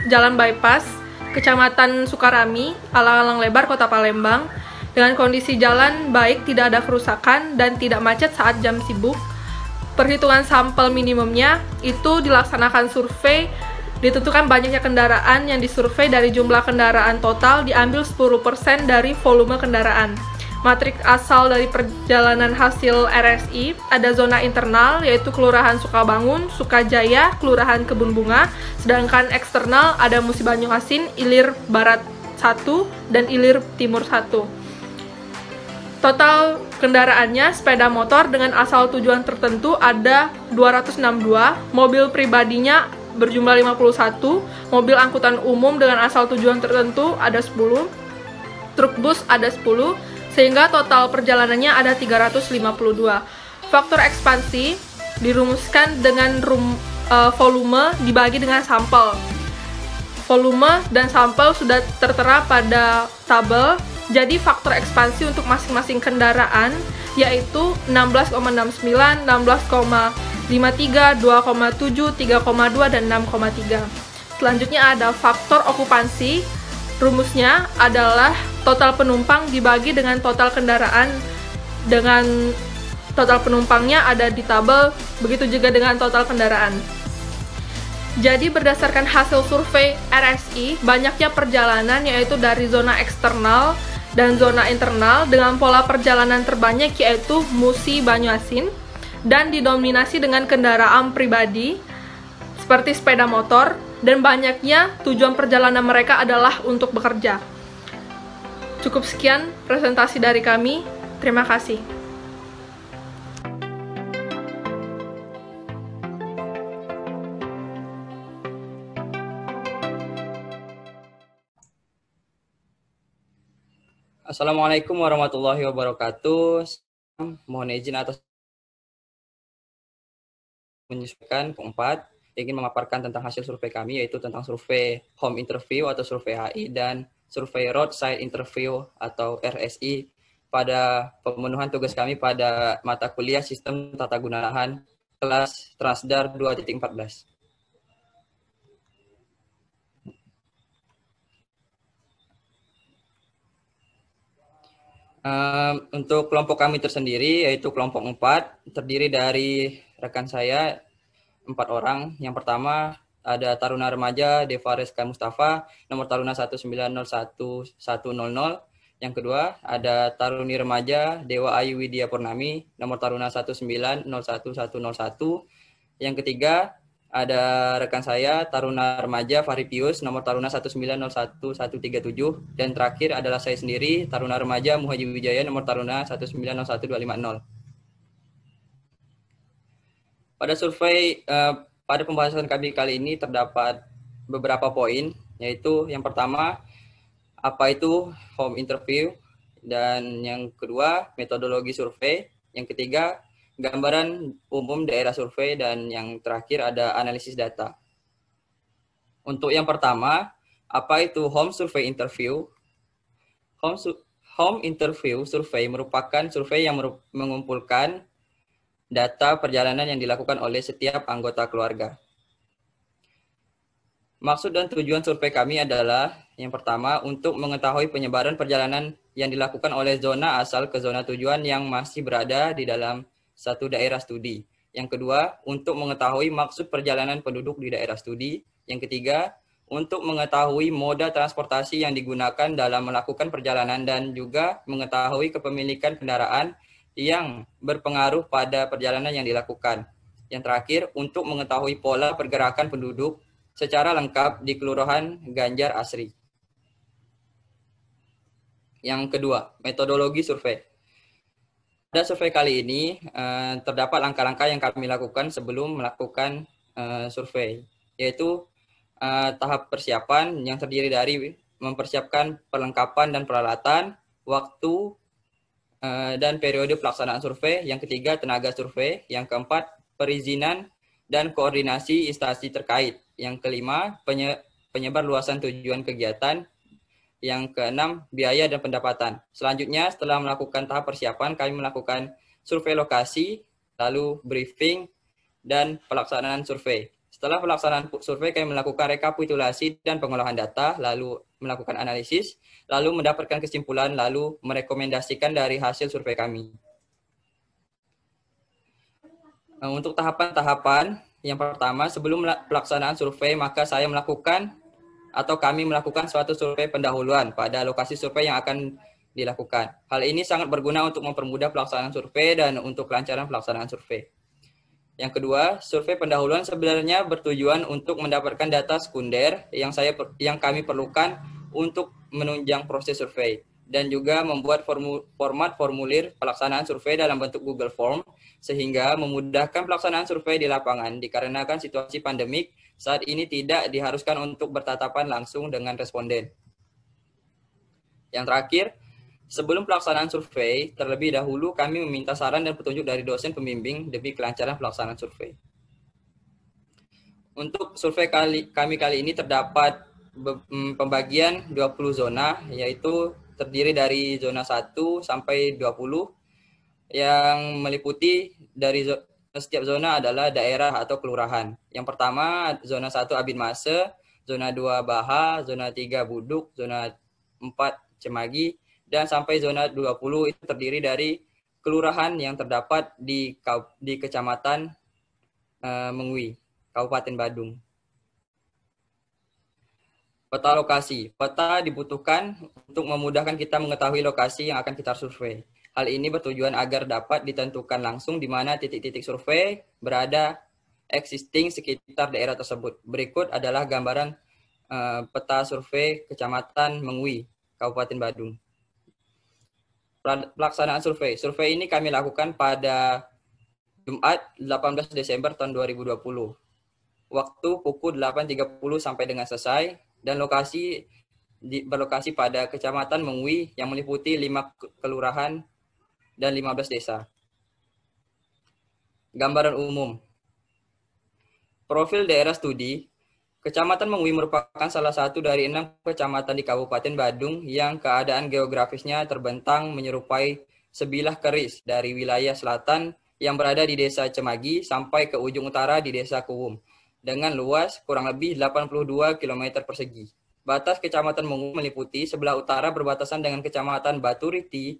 Jalan Bypass, Kecamatan Sukarami, Alang-Alang Lebar, Kota Palembang, dengan kondisi jalan baik, tidak ada kerusakan, dan tidak macet saat jam sibuk. Perhitungan sampel minimumnya itu dilaksanakan survei, ditentukan banyaknya kendaraan yang disurvei dari jumlah kendaraan total, diambil 10% dari volume kendaraan. Matriks asal dari perjalanan hasil RSI ada zona internal yaitu Kelurahan Sukabangun, Sukajaya, Kelurahan Kebun Bunga, sedangkan eksternal ada Musi Banyuasin, Ilir Barat 1 dan Ilir Timur 1. Total kendaraannya sepeda motor dengan asal tujuan tertentu ada 262, mobil pribadinya berjumlah 51, mobil angkutan umum dengan asal tujuan tertentu ada 10, truk bus ada 10, sehingga total perjalanannya ada 352. Faktor ekspansi dirumuskan dengan volume dibagi dengan sampel. Volume dan sampel sudah tertera pada tabel, jadi faktor ekspansi untuk masing-masing kendaraan yaitu 16,69, 16,53, 2,7, 3,2, dan 6,3. Selanjutnya ada faktor okupansi. Rumusnya adalah total penumpang dibagi dengan total kendaraan, dengan total penumpangnya ada di tabel, begitu juga dengan total kendaraan. Jadi berdasarkan hasil survei RSI, banyaknya perjalanan yaitu dari zona eksternal dan zona internal dengan pola perjalanan terbanyak yaitu Musi Banyuasin dan didominasi dengan kendaraan pribadi seperti sepeda motor, dan banyaknya tujuan perjalanan mereka adalah untuk bekerja. Cukup sekian presentasi dari kami. Terima kasih. Assalamualaikum warahmatullahi wabarakatuh. Mohon izin atas menyesuaikan keempat ingin memaparkan tentang hasil survei kami, yaitu tentang survei home interview atau survei HI dan survei roadside interview atau RSI pada pemenuhan tugas kami pada mata kuliah Sistem Tata Guna Lahan kelas Transdar 2.14. Untuk kelompok kami tersendiri yaitu kelompok 4, terdiri dari rekan saya 4 orang. Yang pertama ada Taruna Remaja Deva Reska Mustafa, nomor taruna 1901100. Yang kedua ada Taruni Remaja Dewa Ayu Widya Purnami, nomor taruna 1901101. Yang ketiga ada rekan saya Taruna Remaja Fahri Pius, nomor taruna 1901137. Dan terakhir adalah saya sendiri Taruna Remaja Muhaji Wijaya, nomor taruna 1901250. Pada survei, pada pembahasan kami kali ini terdapat beberapa poin, yaitu yang pertama, apa itu home interview, dan yang kedua, metodologi survei, yang ketiga, gambaran umum daerah survei, dan yang terakhir ada analisis data. Untuk yang pertama, apa itu home survey interview? Home interview survei merupakan survei yang mengumpulkan data perjalanan yang dilakukan oleh setiap anggota keluarga. Maksud dan tujuan survei kami adalah yang pertama untuk mengetahui penyebaran perjalanan yang dilakukan oleh zona asal ke zona tujuan yang masih berada di dalam satu daerah studi. Yang kedua, untuk mengetahui maksud perjalanan penduduk di daerah studi. Yang ketiga, untuk mengetahui moda transportasi yang digunakan dalam melakukan perjalanan dan juga mengetahui kepemilikan kendaraan yang berpengaruh pada perjalanan yang dilakukan. Yang terakhir, untuk mengetahui pola pergerakan penduduk secara lengkap di Kelurahan Ganjar Asri. Yang kedua, metodologi survei. Pada survei kali ini terdapat langkah-langkah yang kami lakukan sebelum melakukan survei, yaitu tahap persiapan yang terdiri dari mempersiapkan perlengkapan dan peralatan, waktu, dan periode pelaksanaan survei. Yang ketiga, tenaga survei. Yang keempat, perizinan dan koordinasi instansi terkait. Yang kelima, penyebar luasan tujuan kegiatan. Yang keenam, biaya dan pendapatan. Selanjutnya, setelah melakukan tahap persiapan, kami melakukan survei lokasi, lalu briefing, dan pelaksanaan survei. Setelah pelaksanaan survei, kami melakukan rekapitulasi dan pengolahan data, lalu melakukan analisis, lalu mendapatkan kesimpulan, lalu merekomendasikan dari hasil survei kami. Untuk tahapan-tahapan, yang pertama, sebelum pelaksanaan survei, maka saya melakukan atau kami melakukan suatu survei pendahuluan pada lokasi survei yang akan dilakukan. Hal ini sangat berguna untuk mempermudah pelaksanaan survei dan untuk kelancaran pelaksanaan survei. Yang kedua, survei pendahuluan sebenarnya bertujuan untuk mendapatkan data sekunder yang kami perlukan untuk menunjang proses survei dan juga membuat format formulir pelaksanaan survei dalam bentuk Google Form sehingga memudahkan pelaksanaan survei di lapangan dikarenakan situasi pandemik saat ini tidak diharuskan untuk bertatapan langsung dengan responden. Yang terakhir, sebelum pelaksanaan survei, terlebih dahulu kami meminta saran dan petunjuk dari dosen pembimbing demi kelancaran pelaksanaan survei. Untuk survei kami kali ini terdapat pembagian 20 zona, yaitu terdiri dari zona 1 sampai 20, yang meliputi dari setiap zona adalah daerah atau kelurahan. Yang pertama, zona 1 Abin Mase, zona 2 Baha, zona 3 Buduk, zona 4 Cemagi, dan sampai zona 20 itu terdiri dari kelurahan yang terdapat di Kecamatan Mengwi, Kabupaten Badung. Peta lokasi. Peta dibutuhkan untuk memudahkan kita mengetahui lokasi yang akan kita survei. Hal ini bertujuan agar dapat ditentukan langsung di mana titik-titik survei berada existing sekitar daerah tersebut. Berikut adalah gambaran peta survei Kecamatan Mengwi, Kabupaten Badung. Pelaksanaan survei. Survei ini kami lakukan pada Jumat 18 Desember tahun 2020. Waktu pukul 8.30 sampai dengan selesai dan lokasi berlokasi pada Kecamatan Mengwi yang meliputi 5 kelurahan dan 15 desa. Gambaran umum. Profil daerah studi. Kecamatan Mengwi merupakan salah satu dari 6 kecamatan di Kabupaten Badung yang keadaan geografisnya terbentang menyerupai sebilah keris dari wilayah selatan yang berada di Desa Cemagi sampai ke ujung utara di Desa Kuwum dengan luas kurang lebih 82 km persegi. Batas Kecamatan Mengwi meliputi sebelah utara berbatasan dengan Kecamatan Baturiti,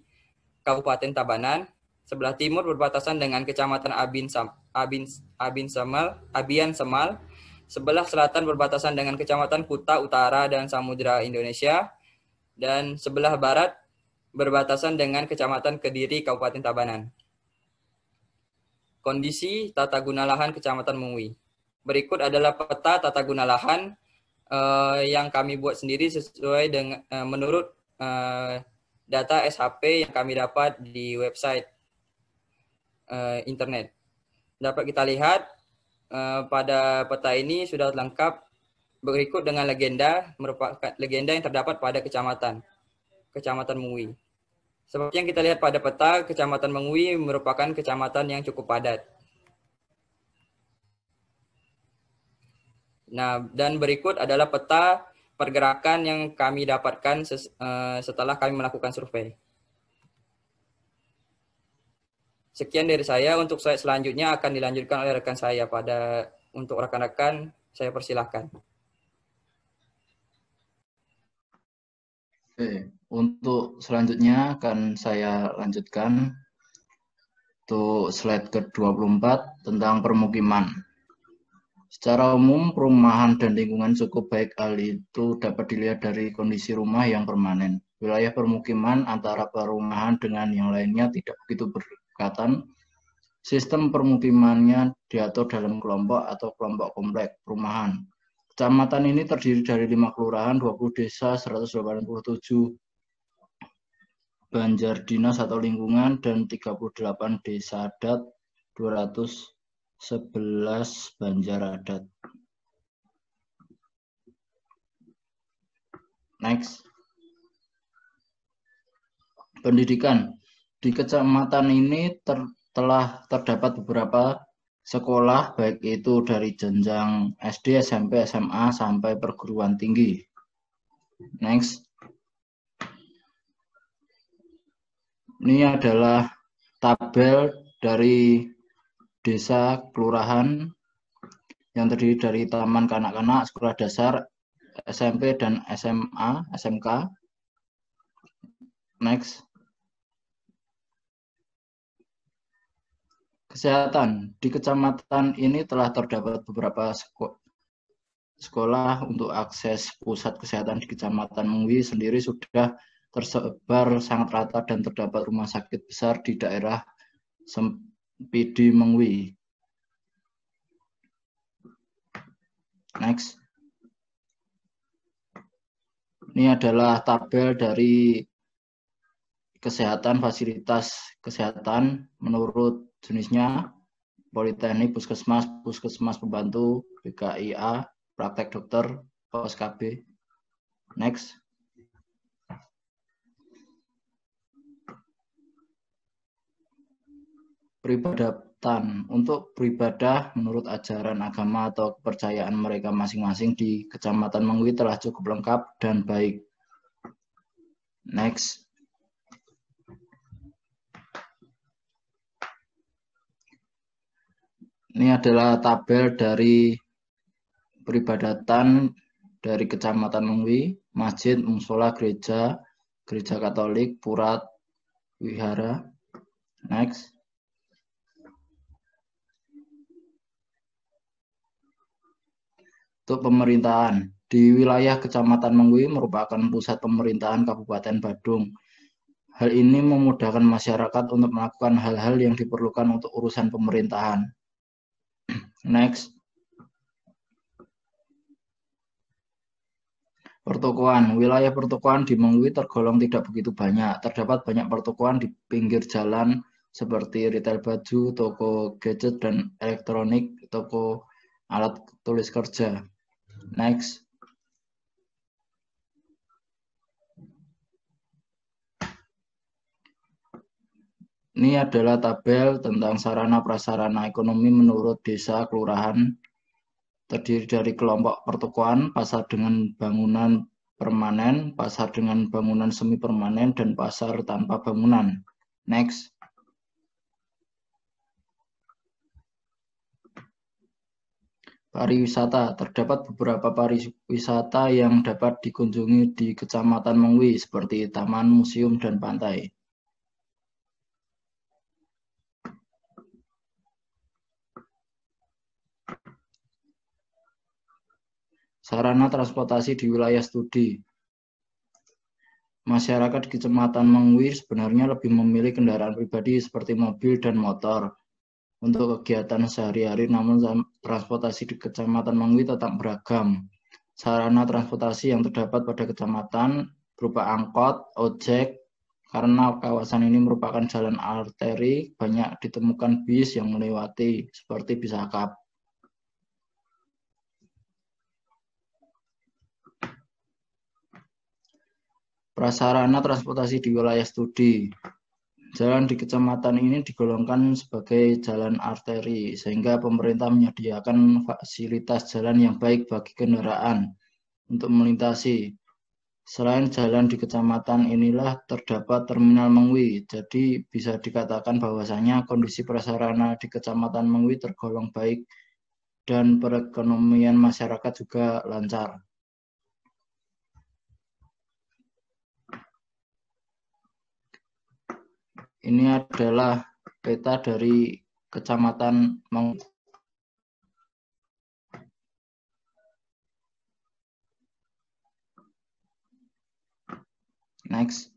Kabupaten Tabanan, sebelah timur berbatasan dengan Kecamatan Abian Semal, sebelah selatan berbatasan dengan Kecamatan Kuta Utara dan Samudra Indonesia, dan sebelah barat berbatasan dengan Kecamatan Kediri, Kabupaten Tabanan. Kondisi tata guna lahan Kecamatan Mengwi. Berikut adalah peta tata guna lahan yang kami buat sendiri sesuai dengan menurut data SHP yang kami dapat di website internet. Dapat kita lihat pada peta ini sudah lengkap berikut dengan legenda, merupakan legenda yang terdapat pada Kecamatan Mengwi. Seperti yang kita lihat pada peta, Kecamatan Mengwi merupakan kecamatan yang cukup padat. Nah, dan berikut adalah peta pergerakan yang kami dapatkan setelah kami melakukan survei. Sekian dari saya. Untuk slide selanjutnya akan dilanjutkan oleh rekan saya. Untuk rekan-rekan, saya persilahkan. Oke, untuk selanjutnya akan saya lanjutkan untuk slide ke-24 tentang permukiman. Secara umum, perumahan dan lingkungan cukup baik. Hal itu dapat dilihat dari kondisi rumah yang permanen. Wilayah permukiman antara perumahan dengan yang lainnya tidak begitu berdekatan. Sistem permukimannya diatur dalam kelompok atau kelompok komplek perumahan. Kecamatan ini terdiri dari 5 kelurahan, 20 desa, 187 Banjar Dinas atau Lingkungan, dan 38 desa adat, 211 Banjar adat. Next. Pendidikan. Di kecamatan ini telah terdapat beberapa sekolah, baik itu dari jenjang SD, SMP, SMA, sampai perguruan tinggi. Next. Ini adalah tabel dari desa kelurahan yang terdiri dari taman kanak-kanak, sekolah dasar, SMP, dan SMA, SMK. Next. Kesehatan. Di kecamatan ini telah terdapat beberapa sekolah. Untuk akses pusat kesehatan di Kecamatan Mengwi sendiri sudah tersebar sangat rata dan terdapat rumah sakit besar di daerah Sempidi Mengwi. Next. Ini adalah tabel dari kesehatan, fasilitas kesehatan menurut jenisnya: Politeknik, Puskesmas, Puskesmas Pembantu, BKIA, Praktek Dokter, Pos KB. Next. Peribadatan. Untuk beribadah menurut ajaran agama atau kepercayaan mereka masing-masing di Kecamatan Mengwi telah cukup lengkap dan baik. Next. Ini adalah tabel dari peribadatan dari Kecamatan Mengwi: masjid, musola, gereja, gereja Katolik, pura, wihara. Next. Untuk pemerintahan, di wilayah Kecamatan Mengwi merupakan pusat pemerintahan Kabupaten Badung. Hal ini memudahkan masyarakat untuk melakukan hal-hal yang diperlukan untuk urusan pemerintahan. Next. Pertokoan. Wilayah pertokoan di Mengwi tergolong tidak begitu banyak. Terdapat banyak pertokoan di pinggir jalan seperti retail baju, toko gadget dan elektronik, toko alat tulis kerja. Next. Ini adalah tabel tentang sarana prasarana ekonomi menurut desa kelurahan. Terdiri dari kelompok pertokoan, pasar dengan bangunan permanen, pasar dengan bangunan semi permanen, dan pasar tanpa bangunan. Next. Pariwisata. Terdapat beberapa pariwisata yang dapat dikunjungi di Kecamatan Mengwi seperti taman, museum, dan pantai. Sarana transportasi di wilayah studi. Masyarakat di Kecamatan Mengwi sebenarnya lebih memilih kendaraan pribadi seperti mobil dan motor untuk kegiatan sehari-hari, namun transportasi di Kecamatan Mengwi tetap beragam. Sarana transportasi yang terdapat pada kecamatan berupa angkot, ojek. Karena kawasan ini merupakan jalan arteri, banyak ditemukan bis yang melewati seperti bis akap. Prasarana transportasi di wilayah studi. Jalan di kecamatan ini digolongkan sebagai jalan arteri, sehingga pemerintah menyediakan fasilitas jalan yang baik bagi kendaraan untuk melintasi. Selain jalan di kecamatan inilah terdapat terminal Mengwi, jadi bisa dikatakan bahwasanya kondisi prasarana di Kecamatan Mengwi tergolong baik dan perekonomian masyarakat juga lancar. Ini adalah peta dari Kecamatan Mengwi. Next.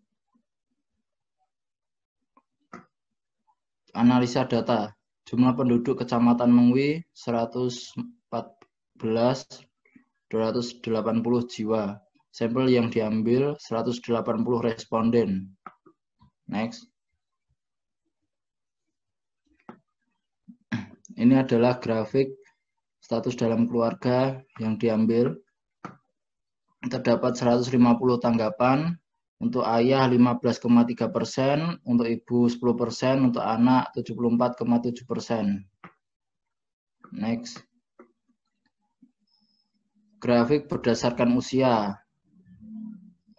Analisa data. Jumlah penduduk Kecamatan Mengwi 114.280 jiwa. Sampel yang diambil 180 responden. Next. Ini adalah grafik status dalam keluarga yang diambil. Terdapat 150 tanggapan, untuk ayah 15,3%, untuk ibu 10%, untuk anak 74,7%. Next. Grafik berdasarkan usia.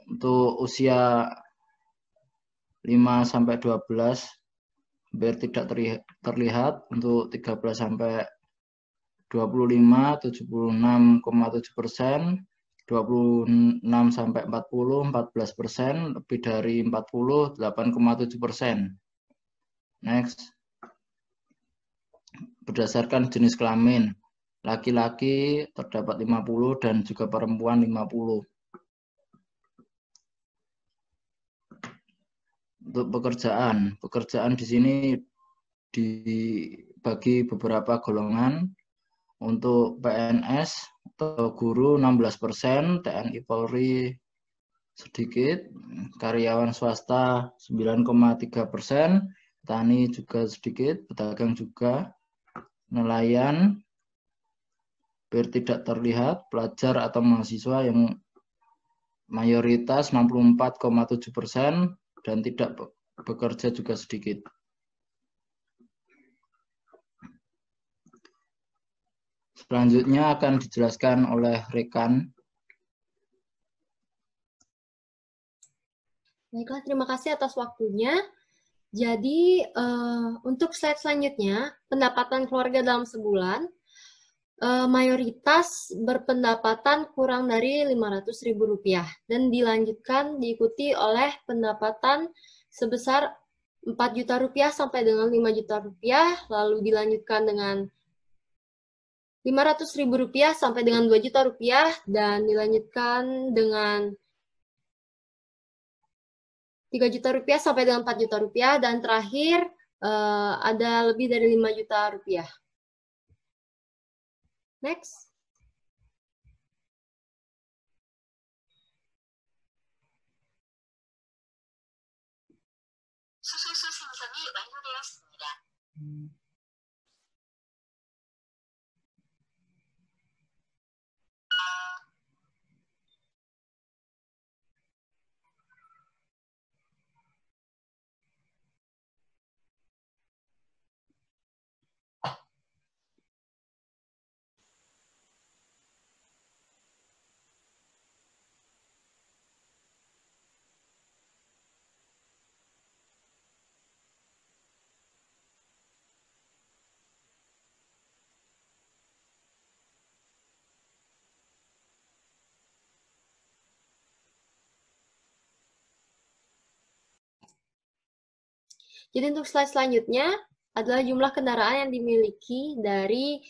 Untuk usia 5-12 hampir tidak terlihat, untuk 13-25 76,7%, 26-40 14%, lebih dari 40 8,7%. Next. Berdasarkan jenis kelamin, laki-laki terdapat 50 dan juga perempuan 50. Untuk pekerjaan di sini dibagi beberapa golongan. Untuk PNS atau guru 16%, TNI Polri sedikit, karyawan swasta 9,3%, petani juga sedikit, pedagang juga, nelayan hampir tidak terlihat, pelajar atau mahasiswa yang mayoritas 64,7% dan tidak bekerja juga sedikit. Selanjutnya akan dijelaskan oleh rekan. Baiklah, terima kasih atas waktunya. Jadi, untuk slide selanjutnya, pendapatan keluarga dalam sebulan, mayoritas berpendapatan kurang dari Rp500.000 dan dilanjutkan diikuti oleh pendapatan sebesar Rp4 juta sampai dengan Rp5 juta, lalu dilanjutkan dengan Rp500.000 sampai dengan Rp2 juta, dan dilanjutkan dengan Rp3 juta sampai dengan Rp4 juta, dan terakhir ada lebih dari Rp5 juta. Next. Jadi untuk slide selanjutnya adalah jumlah kendaraan yang dimiliki dari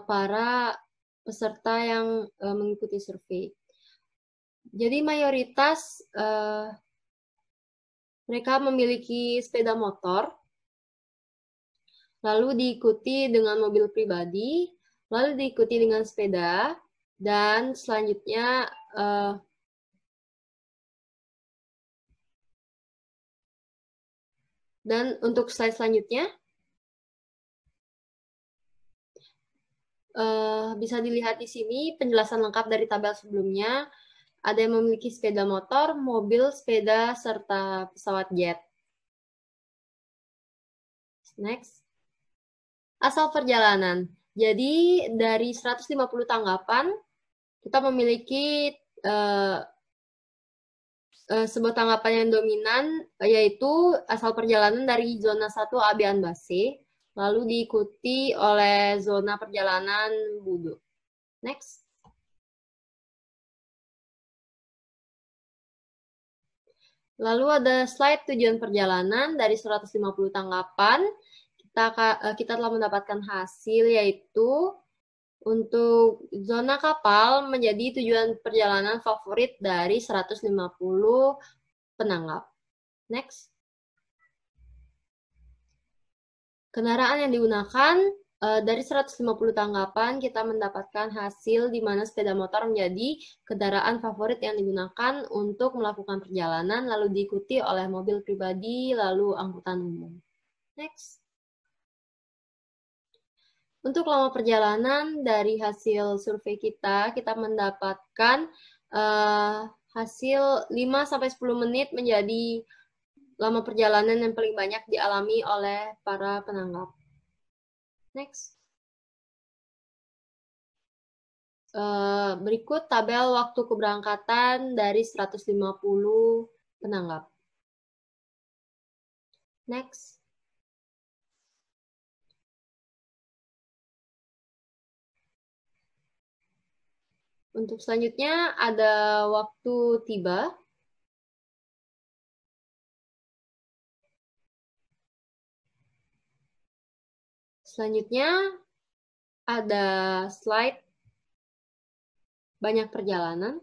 para peserta yang mengikuti survei. Jadi mayoritas mereka memiliki sepeda motor, lalu diikuti dengan mobil pribadi, lalu diikuti dengan sepeda, dan selanjutnya dan untuk slide selanjutnya, bisa dilihat di sini penjelasan lengkap dari tabel sebelumnya. Ada yang memiliki sepeda motor, mobil, sepeda, serta pesawat jet. Next. Asal perjalanan. Jadi dari 150 tanggapan, kita memiliki sebuah tanggapan yang dominan, yaitu asal perjalanan dari zona 1 Abian Base, lalu diikuti oleh zona perjalanan Budo. Next. Lalu ada slide tujuan perjalanan dari 150 tanggapan, kita telah mendapatkan hasil, yaitu untuk zona kapal menjadi tujuan perjalanan favorit dari 150 penanggap. Next. Kendaraan yang digunakan Dari 150 tanggapan, kita mendapatkan hasil di mana sepeda motor menjadi kendaraan favorit yang digunakan untuk melakukan perjalanan, lalu diikuti oleh mobil pribadi, lalu angkutan umum. Next. Untuk lama perjalanan, dari hasil survei kita mendapatkan hasil 5-10 menit menjadi lama perjalanan yang paling banyak dialami oleh para penanggap. Next. Berikut tabel waktu keberangkatan dari 150 penanggap. Next. Untuk selanjutnya ada waktu tiba. Selanjutnya ada slide banyak perjalanan.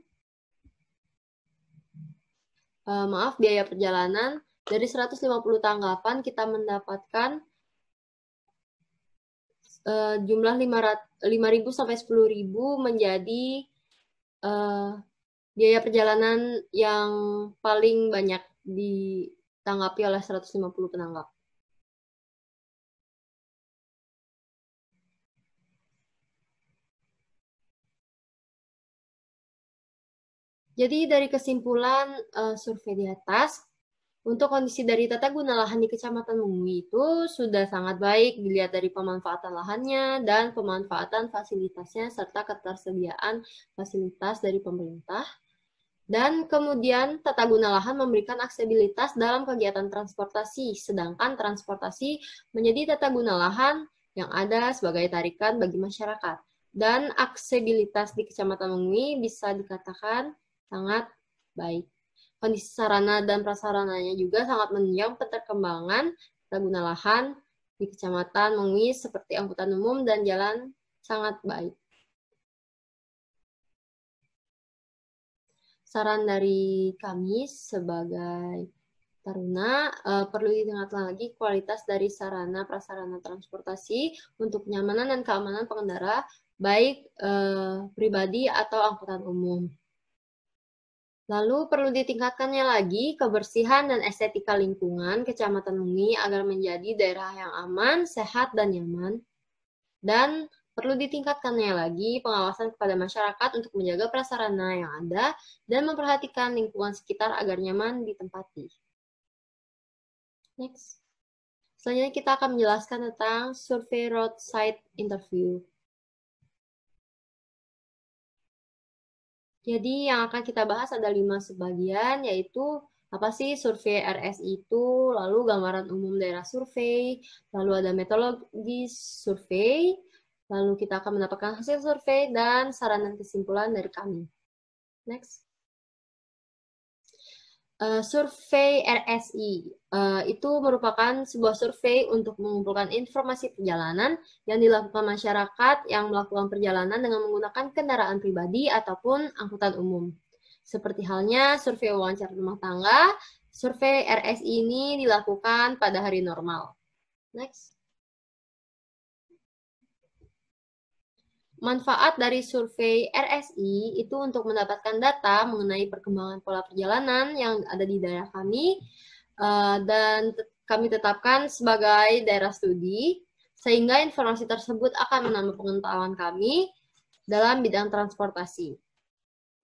Maaf, biaya perjalanan. Dari 150 tanggapan kita mendapatkan jumlah 5.000 sampai 10.000 menjadi biaya perjalanan yang paling banyak ditanggapi oleh 150 penanggap. Jadi dari kesimpulan survei di atas, untuk kondisi dari tata guna lahan di Kecamatan Mengui itu sudah sangat baik dilihat dari pemanfaatan lahannya dan pemanfaatan fasilitasnya serta ketersediaan fasilitas dari pemerintah. Dan kemudian tata guna lahan memberikan aksesibilitas dalam kegiatan transportasi, sedangkan transportasi menjadi tata guna lahan yang ada sebagai tarikan bagi masyarakat. Dan aksesibilitas di Kecamatan Mengui bisa dikatakan sangat baik. Kondisi sarana dan prasarananya juga sangat menunjang perkembangan tata guna lahan di Kecamatan Mengui seperti angkutan umum dan jalan sangat baik. Saran dari kami sebagai Taruna, perlu ditingkatkan lagi kualitas dari sarana prasarana transportasi untuk kenyamanan dan keamanan pengendara, baik pribadi atau angkutan umum. Lalu perlu ditingkatkannya lagi kebersihan dan estetika lingkungan Kecamatan Mengui agar menjadi daerah yang aman, sehat, dan nyaman. Dan perlu ditingkatkannya lagi pengawasan kepada masyarakat untuk menjaga prasarana yang ada dan memperhatikan lingkungan sekitar agar nyaman ditempati. Next. Selanjutnya kita akan menjelaskan tentang survei roadside interview. Jadi yang akan kita bahas ada 5 subbagian, yaitu apa sih survei RSI itu, lalu gambaran umum daerah survei, lalu ada metodologi survei, lalu kita akan mendapatkan hasil survei dan saran dan kesimpulan dari kami. Next. Survei RSI itu merupakan sebuah survei untuk mengumpulkan informasi perjalanan yang dilakukan masyarakat yang melakukan perjalanan dengan menggunakan kendaraan pribadi ataupun angkutan umum. Seperti halnya survei wawancara rumah tangga, survei RSI ini dilakukan pada hari normal. Next. Manfaat dari survei RSI itu untuk mendapatkan data mengenai perkembangan pola perjalanan yang ada di daerah kami dan kami tetapkan sebagai daerah studi, sehingga informasi tersebut akan menambah pengetahuan kami dalam bidang transportasi.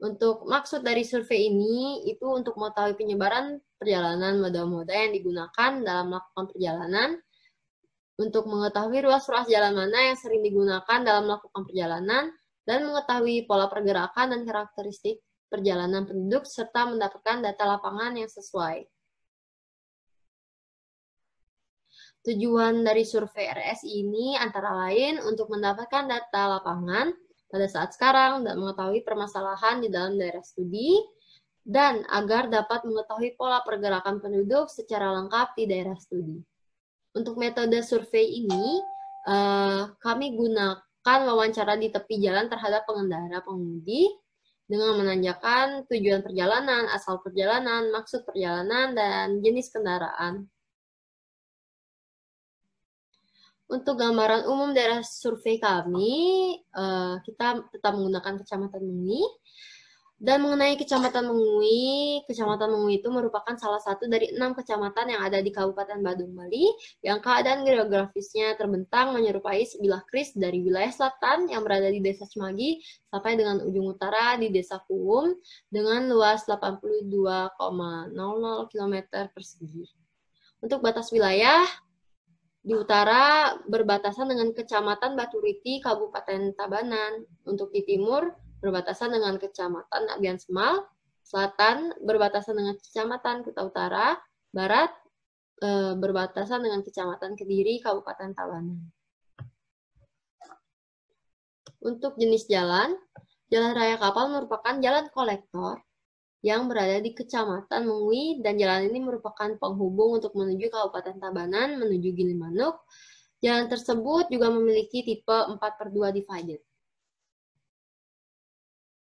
Untuk maksud dari survei ini itu untuk mengetahui penyebaran perjalanan moda-moda yang digunakan dalam melakukan perjalanan, untuk mengetahui ruas-ruas jalan mana yang sering digunakan dalam melakukan perjalanan, dan mengetahui pola pergerakan dan karakteristik perjalanan penduduk, serta mendapatkan data lapangan yang sesuai. Tujuan dari survei RSI ini antara lain untuk mendapatkan data lapangan pada saat sekarang dan mengetahui permasalahan di dalam daerah studi, dan agar dapat mengetahui pola pergerakan penduduk secara lengkap di daerah studi. Untuk metode survei ini, kami gunakan wawancara di tepi jalan terhadap pengendara pengemudi dengan menanyakan tujuan perjalanan, asal perjalanan, maksud perjalanan, dan jenis kendaraan. Untuk gambaran umum daerah survei kami, kita tetap menggunakan Kecamatan Mengui. Dan mengenai Kecamatan Mengui itu merupakan salah satu dari 6 kecamatan yang ada di Kabupaten Badung, Bali, yang keadaan geografisnya terbentang menyerupai sebilah kris dari wilayah selatan yang berada di Desa Cemagi sampai dengan ujung utara di Desa Kuwum dengan luas 82,00 km persegi. Untuk batas wilayah, di utara berbatasan dengan Kecamatan Baturiti, Kabupaten Tabanan. Untuk di timur berbatasan dengan Kecamatan Abian Semal, selatan berbatasan dengan Kecamatan Kuta Utara, barat berbatasan dengan Kecamatan Kediri, Kabupaten Tabanan. Untuk jenis jalan, jalan raya kapal merupakan jalan kolektor yang berada di Kecamatan Mengui, dan jalan ini merupakan penghubung untuk menuju Kabupaten Tabanan menuju Gilimanuk. Jalan tersebut juga memiliki tipe 4/2 divided.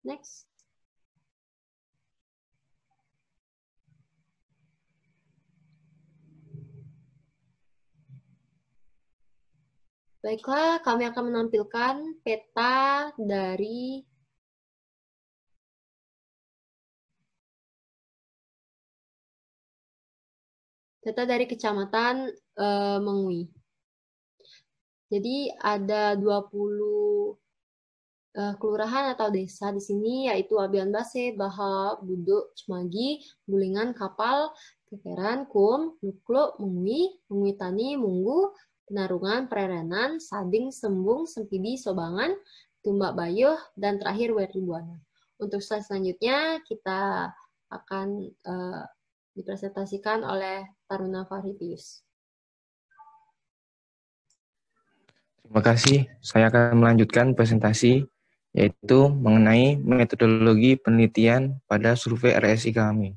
Next. Baiklah, kami akan menampilkan peta dari Kecamatan Mengui. Jadi ada 20 kelurahan atau desa di sini, yaitu Abian Base, Baha, Buduk, Cemagi, Bulingan, Kapal, Kekeran, Kum, Nukluk, Mengui, Mengui Tani, Munggu, Penarungan, Prerenan, Sading, Sembung, Sempidi, Sobangan, Tumbak Bayuh, dan terakhir Werribuana. Untuk slide selanjutnya kita akan dipresentasikan oleh Taruna Fahripius. Terima kasih. Saya akan melanjutkan presentasi, yaitu mengenai metodologi penelitian pada survei RSI kami,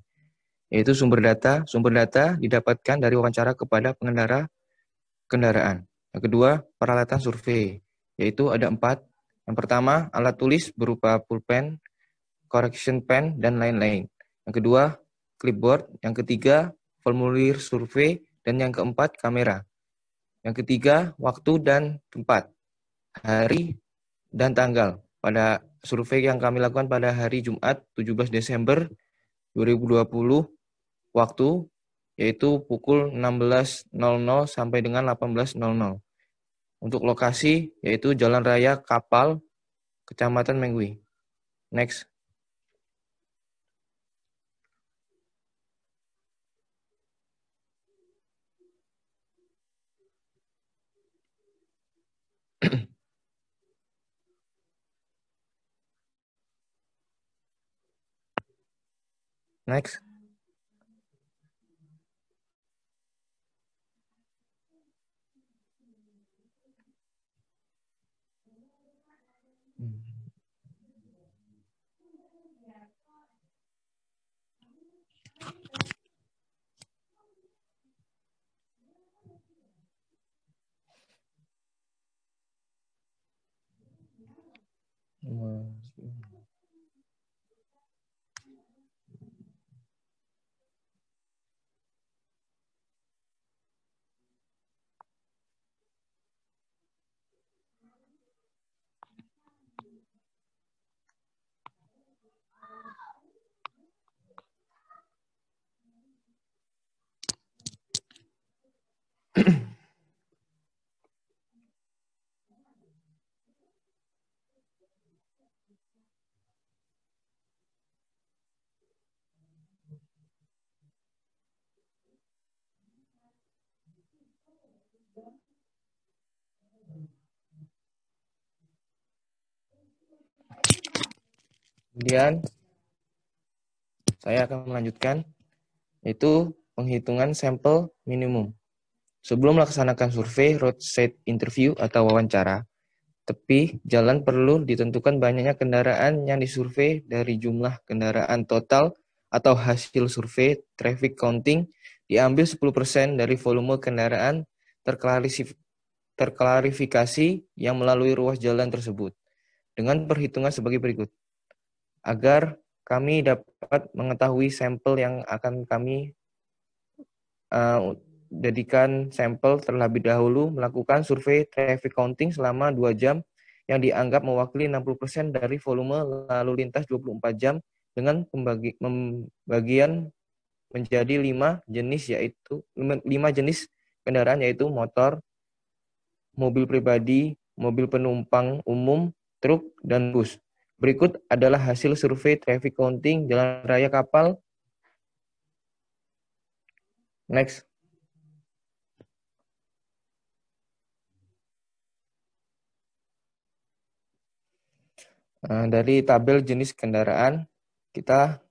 yaitu sumber data. Sumber data didapatkan dari wawancara kepada pengendara kendaraan. Yang kedua, peralatan survei, yaitu ada 4. Yang pertama, alat tulis berupa pulpen, correction pen, dan lain-lain. Yang kedua, clipboard. Yang ketiga, formulir survei. Dan yang keempat, kamera. Yang ketiga, waktu dan tempat, hari dan tanggal. Pada survei yang kami lakukan pada hari Jumat 17 Desember 2020, waktu yaitu pukul 16.00 sampai dengan 18.00. Untuk lokasi yaitu Jalan Raya Kapal, Kecamatan Mengui. Next. Next. Kemudian saya akan melanjutkan, yaitu penghitungan sampel minimum. Sebelum melaksanakan survei, roadside interview atau wawancara, tepi jalan perlu ditentukan banyaknya kendaraan yang disurvei dari jumlah kendaraan total atau hasil survei traffic counting diambil 10% dari volume kendaraan terklarifikasi yang melalui ruas jalan tersebut dengan perhitungan sebagai berikut. Agar kami dapat mengetahui sampel yang akan kami menjadikan sampel terlebih dahulu melakukan survei traffic counting selama 2 jam yang dianggap mewakili 60% dari volume lalu lintas 24 jam dengan pembagian menjadi 5 jenis kendaraan, yaitu motor, mobil pribadi, mobil penumpang umum, truk, dan bus. Berikut adalah hasil survei traffic counting jalan raya kapal. Next. Dari tabel jenis kendaraan, kita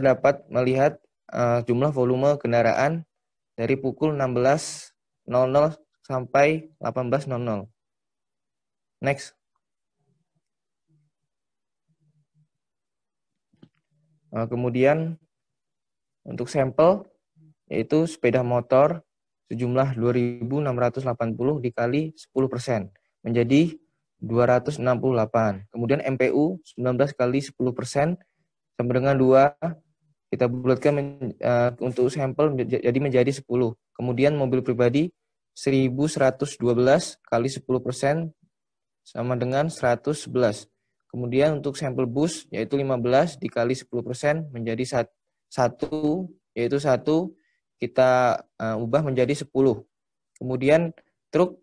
dapat melihat jumlah volume kendaraan dari pukul 16.00 sampai 18.00. Next. Kemudian untuk sampel, yaitu sepeda motor sejumlah 2.680 dikali 10% menjadi 268. Kemudian MPU 19 kali 10% sama dengan 2. Kita bulatkan untuk sampel jadi menjadi 10. Kemudian mobil pribadi 1.112 kali 10% sama dengan 111. Kemudian untuk sampel bus yaitu 15 dikali 10% menjadi 1, yaitu 1 kita ubah menjadi 10. Kemudian truk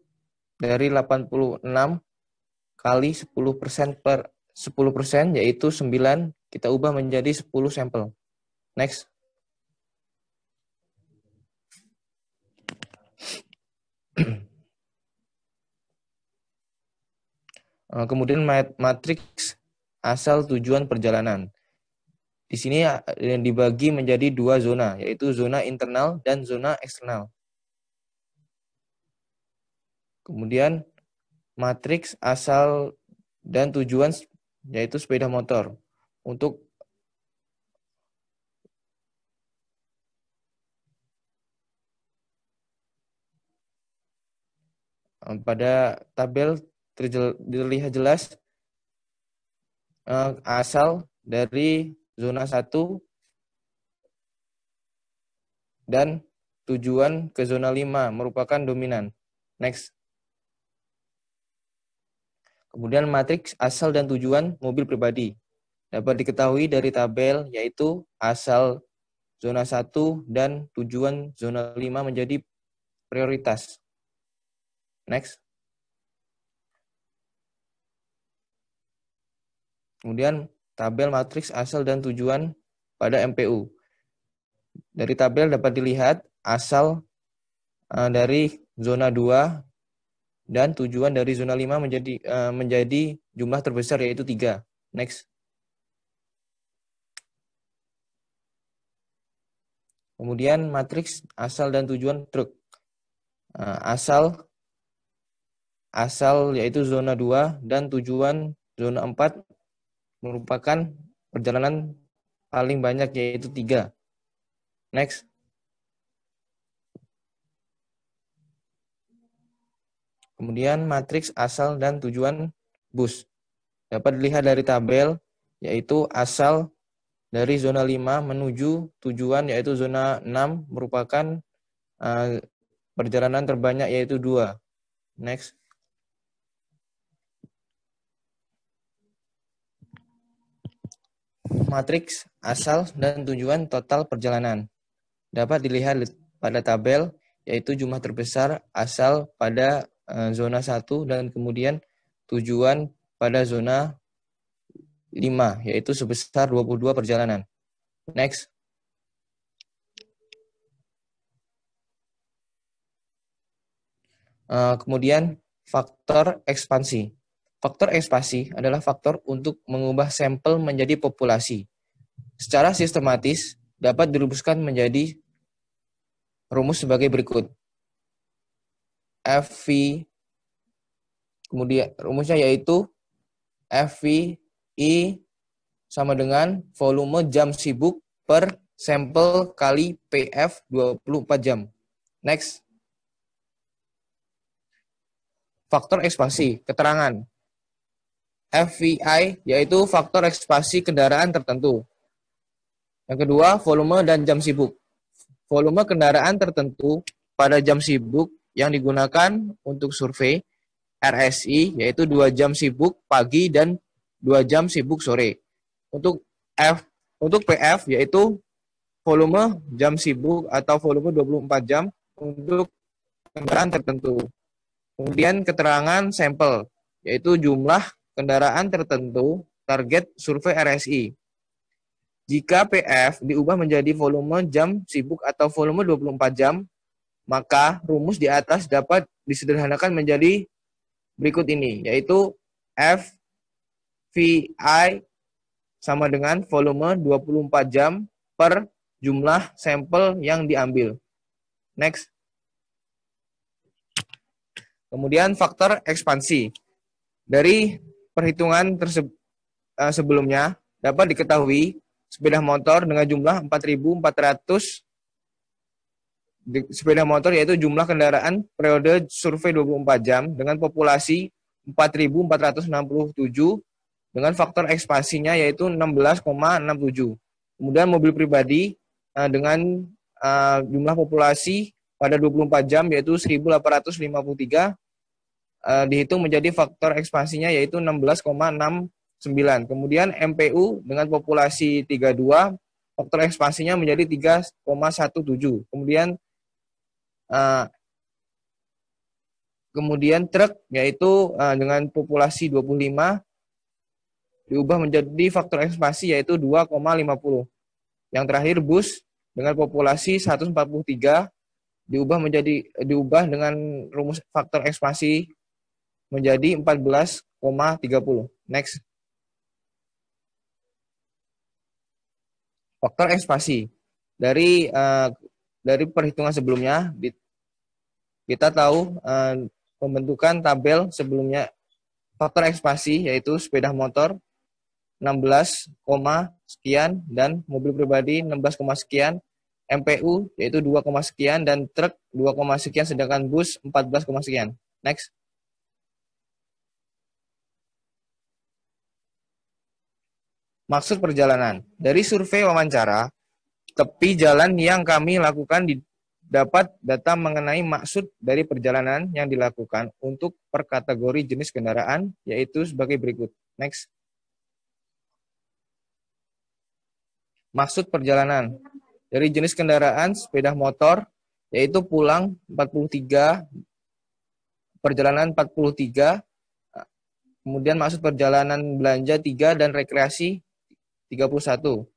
dari 86 kali 10% per 10% yaitu 9, kita ubah menjadi 10 sampel. Next. Kemudian matriks asal tujuan perjalanan. Di sini dibagi menjadi 2 zona, yaitu zona internal dan zona eksternal. Kemudian matriks asal dan tujuan yaitu sepeda motor. Untuk pada tabel terlihat jelas asal dari zona 1 dan tujuan ke zona 5 merupakan dominan. Next. Kemudian matriks asal dan tujuan mobil pribadi dapat diketahui dari tabel, yaitu asal zona 1 dan tujuan zona 5 menjadi prioritas. Next. Kemudian tabel matriks asal dan tujuan pada MPU. Dari tabel dapat dilihat asal dari zona 2 dan tujuan dari zona 5 menjadi jumlah terbesar, yaitu 3. Next. Kemudian matriks asal dan tujuan truk. Asal yaitu zona 2 dan tujuan zona 4 merupakan perjalanan paling banyak, yaitu 3. Next. Kemudian matriks asal dan tujuan bus. Dapat dilihat dari tabel, yaitu asal dari zona 5 menuju tujuan yaitu zona 6 merupakan perjalanan terbanyak, yaitu 2. Next. Matriks asal dan tujuan total perjalanan dapat dilihat pada tabel, yaitu jumlah terbesar asal pada zona 1 dan kemudian tujuan pada zona 5, yaitu sebesar 22 perjalanan. Next. Kemudian faktor ekspansi. Faktor ekspansi adalah faktor untuk mengubah sampel menjadi populasi. Secara sistematis dapat dirumuskan menjadi rumus sebagai berikut. FV, kemudian rumusnya yaitu FV I sama dengan volume jam sibuk per sampel kali PF 24 jam. Next. Faktor ekspansi, keterangan. FVI yaitu faktor ekspansi kendaraan tertentu. Yang kedua, volume dan jam sibuk. Volume kendaraan tertentu pada jam sibuk yang digunakan untuk survei RSI yaitu 2 jam sibuk pagi dan 2 jam sibuk sore. Untuk PF yaitu volume jam sibuk atau volume 24 jam untuk kendaraan tertentu. Kemudian keterangan sampel yaitu jumlah kendaraan tertentu target survei RSI. Jika PF diubah menjadi volume jam sibuk atau volume 24 jam, maka rumus di atas dapat disederhanakan menjadi berikut ini, yaitu FVI sama dengan volume 24 jam per jumlah sampel yang diambil. Next. Kemudian faktor ekspansi. Dari perhitungan sebelumnya dapat diketahui sepeda motor dengan jumlah 4.400 sepeda motor yaitu jumlah kendaraan periode survei 24 jam dengan populasi 4.467 dengan faktor ekspansinya yaitu 16,67. Kemudian mobil pribadi dengan jumlah populasi pada 24 jam yaitu 1.853 dihitung menjadi faktor ekspansinya yaitu 16,69. Kemudian MPU dengan populasi 32 faktor ekspansinya menjadi 3,17. Kemudian truk yaitu dengan populasi 25 diubah menjadi faktor ekspansi yaitu 2,50. Yang terakhir bus dengan populasi 143 diubah dengan rumus faktor ekspansi menjadi 14,30. Next. Faktor ekspansi. Dari perhitungan sebelumnya kita tahu pembentukan tabel sebelumnya faktor ekspansi yaitu sepeda motor 16, sekian dan mobil pribadi 16, sekian, MPU yaitu 2, sekian dan truk 2, sekian sedangkan bus 14, sekian. Next. Maksud perjalanan. Dari survei wawancara, tepi jalan yang kami lakukan dapat data mengenai maksud dari perjalanan yang dilakukan untuk per kategori jenis kendaraan, yaitu sebagai berikut. Next. Maksud perjalanan. Dari jenis kendaraan sepeda motor, yaitu pulang 43, perjalanan 43, kemudian maksud perjalanan belanja 3 dan rekreasi 31.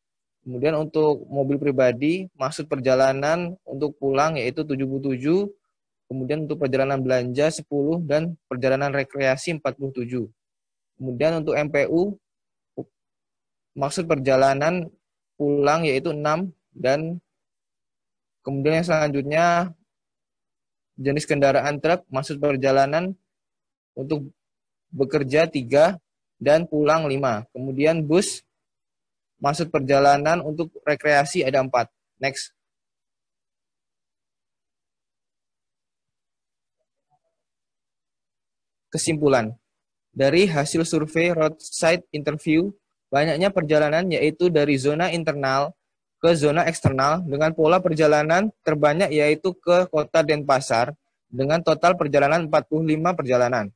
Kemudian untuk mobil pribadi, maksud perjalanan untuk pulang yaitu 77, kemudian untuk perjalanan belanja 10 dan perjalanan rekreasi 47. Kemudian untuk MPU, maksud perjalanan pulang yaitu 6 dan kemudian yang selanjutnya jenis kendaraan truk, maksud perjalanan untuk bekerja 3 dan pulang 5. Kemudian bus, maksud perjalanan untuk rekreasi ada 4. Next. Kesimpulan. Dari hasil survei roadside interview, banyaknya perjalanan yaitu dari zona internal ke zona eksternal dengan pola perjalanan terbanyak yaitu ke kota Denpasar dengan total perjalanan 45 perjalanan.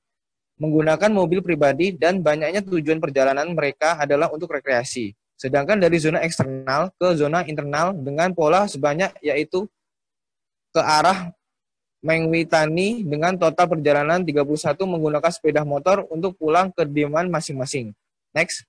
Menggunakan mobil pribadi dan banyaknya tujuan perjalanan mereka adalah untuk rekreasi. Sedangkan dari zona eksternal ke zona internal dengan pola sebanyak yaitu ke arah Mengwitani dengan total perjalanan 31 menggunakan sepeda motor untuk pulang ke kediaman masing-masing. Next.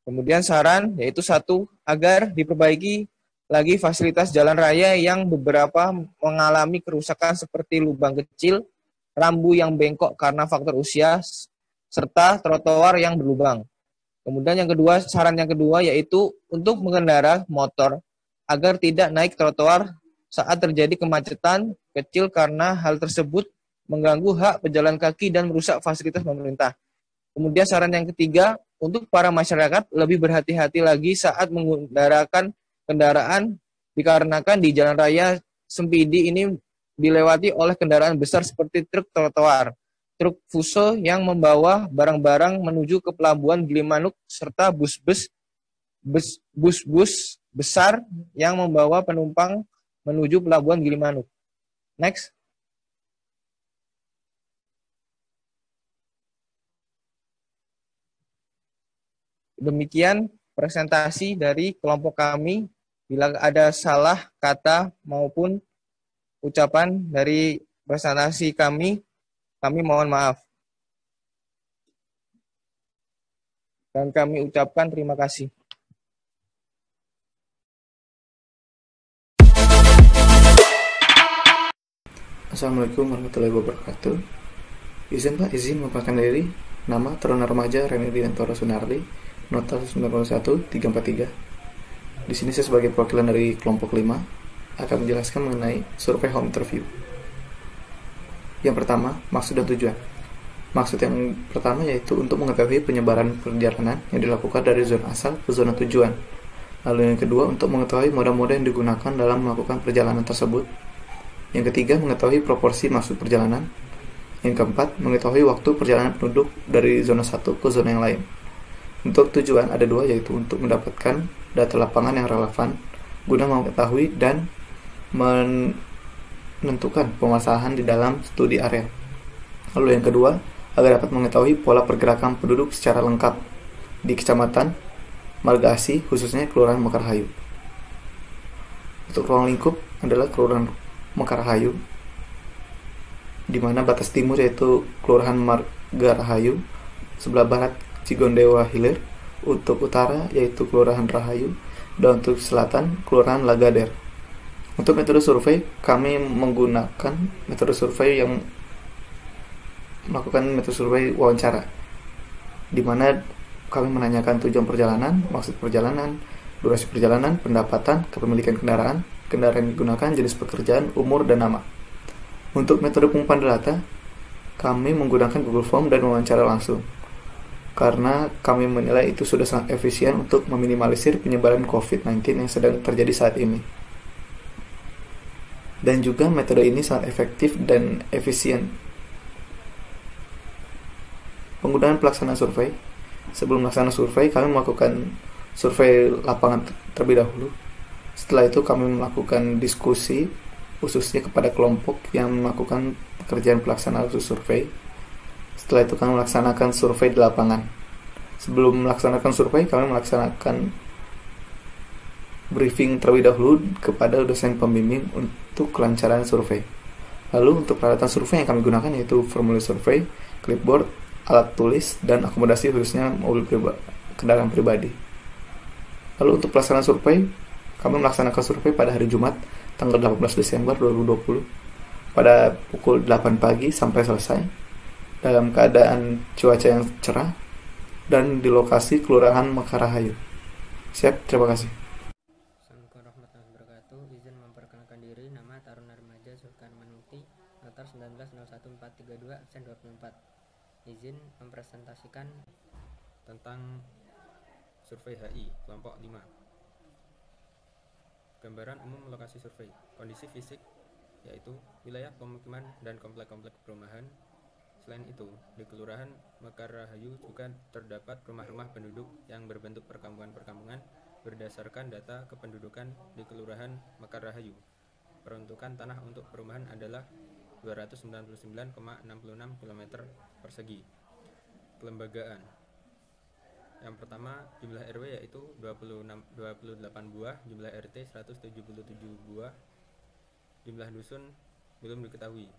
Kemudian saran yaitu 1, agar diperbaiki lagi fasilitas jalan raya yang beberapa mengalami kerusakan seperti lubang kecil, rambu yang bengkok karena faktor usia, serta trotoar yang berlubang. Kemudian saran yang kedua yaitu untuk mengendara motor agar tidak naik trotoar saat terjadi kemacetan kecil karena hal tersebut mengganggu hak pejalan kaki dan merusak fasilitas pemerintah. Kemudian saran yang ketiga, untuk para masyarakat lebih berhati-hati lagi saat mengendarakan kendaraan dikarenakan di jalan raya Sempidi ini dilewati oleh kendaraan besar seperti truk trotoar, truk fuse yang membawa barang-barang menuju ke pelabuhan Gilimanuk, serta bus-bus besar yang membawa penumpang menuju pelabuhan Gilimanuk. Next. Demikian presentasi dari kelompok kami. Bila ada salah kata maupun ucapan dari presentasi kami mohon maaf. Dan kami ucapkan terima kasih. Assalamualaikum warahmatullahi wabarakatuh. Izin memperkenalkan diri. Nama Taruna Remaja Reni Riantoro Sunardi, nota 91343. Di sini saya sebagai perwakilan dari kelompok 5 akan menjelaskan mengenai survei home interview. Yang pertama, maksud dan tujuan. Maksud yang pertama yaitu untuk mengetahui penyebaran perjalanan yang dilakukan dari zona asal ke zona tujuan. Lalu yang kedua, untuk mengetahui moda-moda yang digunakan dalam melakukan perjalanan tersebut. Yang ketiga, mengetahui proporsi maksud perjalanan. Yang keempat, mengetahui waktu perjalanan penduduk dari zona satu ke zona yang lain. Untuk tujuan ada dua, yaitu untuk mendapatkan data lapangan yang relevan guna mengetahui dan menentukan permasalahan di dalam studi area. Lalu yang kedua, agar dapat mengetahui pola pergerakan penduduk secara lengkap di Kecamatan Marga Asih, khususnya Kelurahan Mekarhayu. Untuk ruang lingkup adalah Kelurahan Mekarhayu, di mana batas timur yaitu Kelurahan Marga Rahayu, sebelah barat Cigondewa Hilir, untuk utara yaitu Kelurahan Rahayu, dan untuk selatan Kelurahan Lagader. Untuk metode survei, kami menggunakan metode survei yang melakukan metode survei wawancara, di mana kami menanyakan tujuan perjalanan, maksud perjalanan, durasi perjalanan, pendapatan, kepemilikan kendaraan yang digunakan, jenis pekerjaan, umur, dan nama. Untuk metode pengumpulan data, kami menggunakan Google Form dan wawancara langsung, karena kami menilai itu sudah sangat efisien untuk meminimalisir penyebaran COVID-19 yang sedang terjadi saat ini. Dan juga metode ini sangat efektif dan efisien. Penggunaan pelaksanaan survei. Sebelum melaksanakan survei, kami melakukan survei lapangan terlebih dahulu. Setelah itu kami melakukan diskusi khususnya kepada kelompok yang melakukan pekerjaan pelaksanaan survei. Setelah itu kami melaksanakan survei di lapangan. Sebelum melaksanakan survei, kami melaksanakan briefing terlebih dahulu kepada dosen pembimbing untuk kelancaran survei. Lalu untuk peralatan survei yang kami gunakan yaitu formulir survei, clipboard, alat tulis, dan akomodasi khususnya mobil kendaraan pribadi. Lalu untuk pelaksanaan survei, kami melaksanakan survei pada hari Jumat, tanggal 18 Desember 2020, pada pukul 8 pagi sampai selesai, dalam keadaan cuaca yang cerah, dan di lokasi Kelurahan Mekarhayu. Siap, terima kasih. Assalamualaikum warahmatullahi wabarakatuh. Izin memperkenalkan diri, nama Taruna Remaja Sulkarman Mukti, notar 19014332, absen 24. Izin mempresentasikan tentang survei HI kelompok 5. Gambaran umum lokasi survei. Kondisi fisik yaitu wilayah pemukiman dan komplek-komplek perumahan. Selain itu, di Kelurahan Mekarhayu juga terdapat rumah-rumah penduduk yang berbentuk perkampungan-perkampungan berdasarkan data kependudukan di Kelurahan Mekarhayu. Peruntukan tanah untuk perumahan adalah 299,66 km persegi. Kelembagaan. Yang pertama, jumlah RW yaitu 28 buah, jumlah RT 177 buah, jumlah dusun belum diketahui.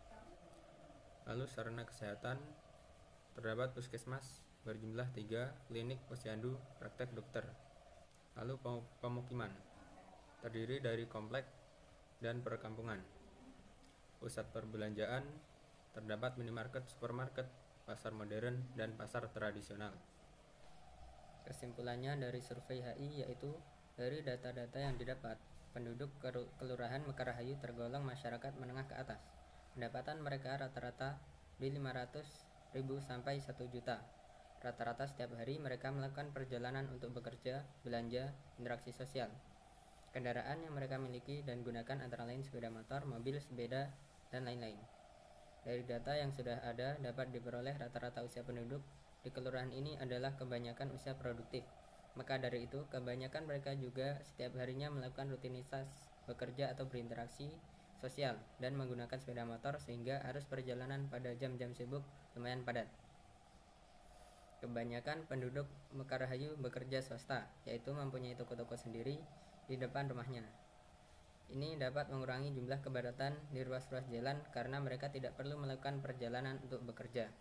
Lalu sarana kesehatan, terdapat puskesmas berjumlah 3, klinik, posyandu, praktek dokter. Lalu pemukiman, terdiri dari komplek dan perkampungan. Pusat perbelanjaan, terdapat minimarket, supermarket, pasar modern, dan pasar tradisional. Kesimpulannya dari survei HI yaitu dari data-data yang didapat, penduduk Kelurahan Mekarhayu tergolong masyarakat menengah ke atas. Pendapatan mereka rata-rata di 500.000 sampai 1 juta. Rata-rata setiap hari mereka melakukan perjalanan untuk bekerja, belanja, interaksi sosial. Kendaraan yang mereka miliki dan gunakan antara lain sepeda motor, mobil, sepeda, dan lain-lain. Dari data yang sudah ada dapat diperoleh rata-rata usia penduduk di kelurahan ini adalah kebanyakan usia produktif. Maka dari itu, kebanyakan mereka juga setiap harinya melakukan rutinitas bekerja atau berinteraksi sosial dan menggunakan sepeda motor sehingga arus perjalanan pada jam-jam sibuk lumayan padat. Kebanyakan penduduk Mekarrahayu bekerja swasta, yaitu mempunyai toko-toko sendiri di depan rumahnya. Ini dapat mengurangi jumlah kepadatan di ruas-ruas jalan karena mereka tidak perlu melakukan perjalanan untuk bekerja.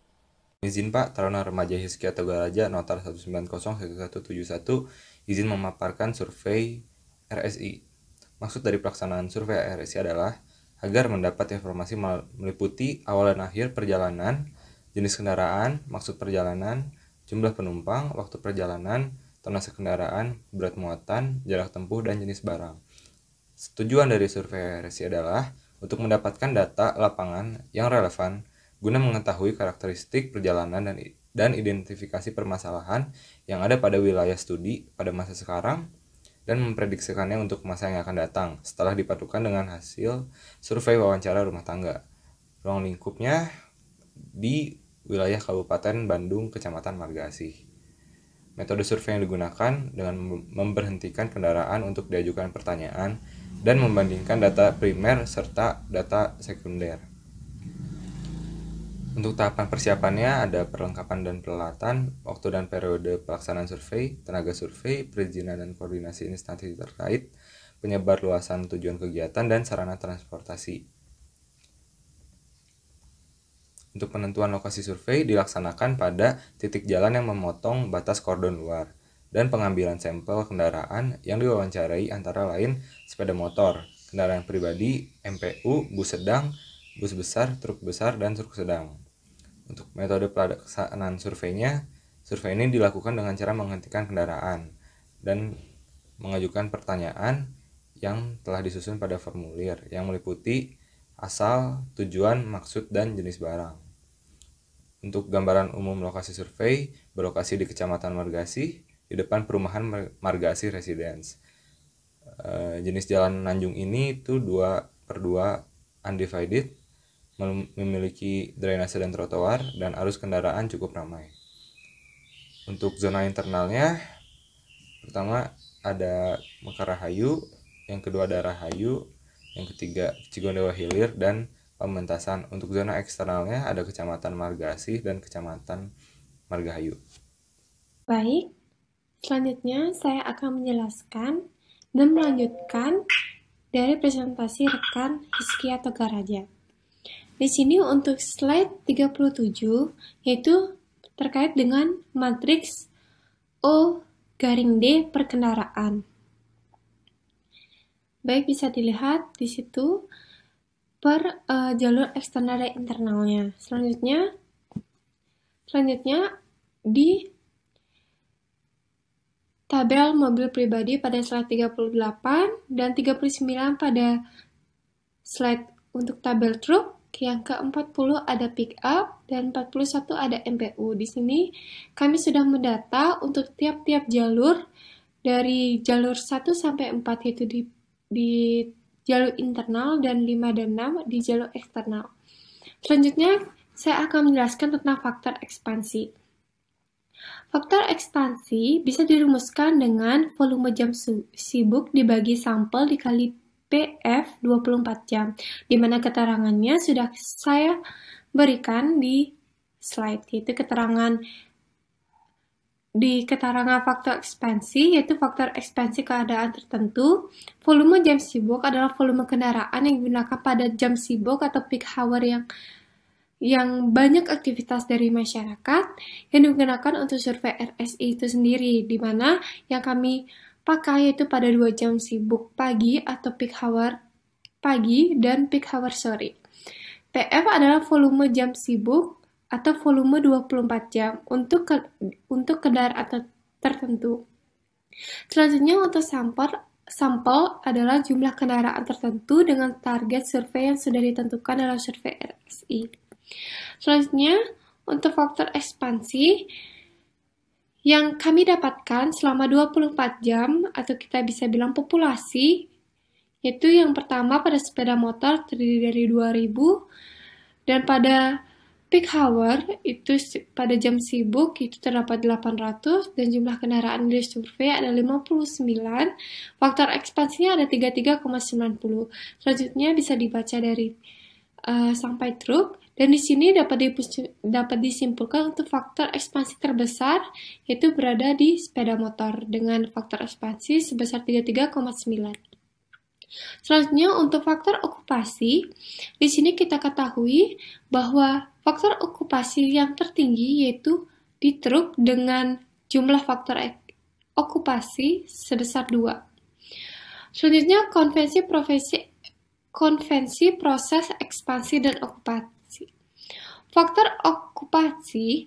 Izin Pak, Taruna Remaja Hizkia Togaraja, Notar 1901171, izin memaparkan survei RSI. Maksud dari pelaksanaan survei RSI adalah agar mendapat informasi meliputi awal dan akhir perjalanan, jenis kendaraan, maksud perjalanan, jumlah penumpang, waktu perjalanan, tonase kendaraan, berat muatan, jarak tempuh, dan jenis barang. Tujuan dari survei RSI adalah untuk mendapatkan data lapangan yang relevan guna mengetahui karakteristik perjalanan dan identifikasi permasalahan yang ada pada wilayah studi pada masa sekarang dan memprediksikannya untuk masa yang akan datang setelah dipadukan dengan hasil survei wawancara rumah tangga. Ruang lingkupnya di wilayah Kabupaten Bandung, Kecamatan Margasih. Metode survei yang digunakan dengan memberhentikan kendaraan untuk diajukan pertanyaan dan membandingkan data primer serta data sekunder. Untuk tahapan persiapannya ada perlengkapan dan peralatan, waktu dan periode pelaksanaan survei, tenaga survei, perizinan dan koordinasi instansi terkait, penyebar luasan tujuan kegiatan, dan sarana transportasi. Untuk penentuan lokasi survei dilaksanakan pada titik jalan yang memotong batas kordon luar dan pengambilan sampel kendaraan yang diwawancarai antara lain sepeda motor, kendaraan pribadi, MPU, bus sedang, bus besar, truk besar, dan truk sedang. Untuk metode pelaksanaan surveinya, survei ini dilakukan dengan cara menghentikan kendaraan dan mengajukan pertanyaan yang telah disusun pada formulir yang meliputi asal, tujuan, maksud, dan jenis barang. Untuk gambaran umum lokasi survei, berlokasi di Kecamatan Margasih, di depan perumahan Margasih Residence. Jenis jalan Nanjung ini itu 2/2 undivided, memiliki drainase dan trotoar, dan arus kendaraan cukup ramai. Untuk zona internalnya, pertama ada Mekarrahayu, yang kedua Darahayu, yang ketiga Cigondewa Hilir, dan Pamentasan. Untuk zona eksternalnya ada Kecamatan Margasih dan Kecamatan Margahayu. Baik, selanjutnya saya akan menjelaskan dan melanjutkan dari presentasi rekan Hizkia Togaraja. Di sini untuk slide 37 yaitu terkait dengan matriks O/D perkendaraan. Baik, bisa dilihat di situ per jalur eksternal dan internalnya. Selanjutnya di tabel mobil pribadi pada slide 38 dan 39 pada slide untuk tabel truk. Yang ke-40 ada pick up dan 41 ada MPU. Di sini kami sudah mendata untuk tiap-tiap jalur dari jalur 1 sampai 4 yaitu di jalur internal dan 5 dan 6 di jalur eksternal. Selanjutnya saya akan menjelaskan tentang faktor ekspansi. Faktor ekspansi bisa dirumuskan dengan volume jam sibuk dibagi sampel dikali PF 24 jam, di mana keterangannya sudah saya berikan di slide, yaitu keterangan faktor ekspansi, yaitu faktor ekspansi keadaan tertentu. Volume jam sibuk adalah volume kendaraan yang digunakan pada jam sibuk atau peak hour yang banyak aktivitas dari masyarakat yang digunakan untuk survei RSI itu sendiri, di mana yang kami pakai yaitu pada 2 jam sibuk pagi atau peak hour pagi dan peak hour sore. PF adalah volume jam sibuk atau volume 24 jam untuk kendaraan tertentu. Selanjutnya untuk sampel adalah jumlah kendaraan tertentu dengan target survei yang sudah ditentukan dalam survei RSI. Selanjutnya untuk faktor ekspansi yang kami dapatkan selama 24 jam atau kita bisa bilang populasi Yaitu yang pertama pada sepeda motor terdiri dari 2000, dan pada peak hour itu pada jam sibuk itu terdapat 800, dan jumlah kendaraan di survei ada 59. Faktor ekspansinya ada 33,90. Selanjutnya bisa dibaca dari sampai truk, dan di sini dapat disimpulkan untuk faktor ekspansi terbesar yaitu berada di sepeda motor dengan faktor ekspansi sebesar 33,9. Selanjutnya untuk faktor okupasi, di sini kita ketahui bahwa faktor okupasi yang tertinggi yaitu di truk dengan jumlah faktor okupasi sebesar 2. Selanjutnya konvensi proses ekspansi dan okupasi. Faktor okupasi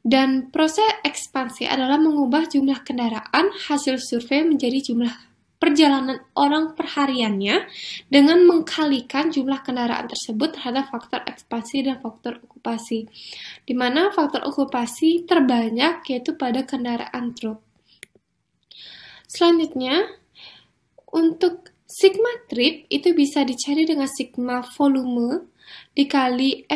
dan proses ekspansi adalah mengubah jumlah kendaraan hasil survei menjadi jumlah perjalanan orang perhariannya dengan mengkalikan jumlah kendaraan tersebut terhadap faktor ekspansi dan faktor okupasi, di mana faktor okupasi terbanyak yaitu pada kendaraan truk. Selanjutnya, untuk sigma trip itu bisa dicari dengan sigma volume dikali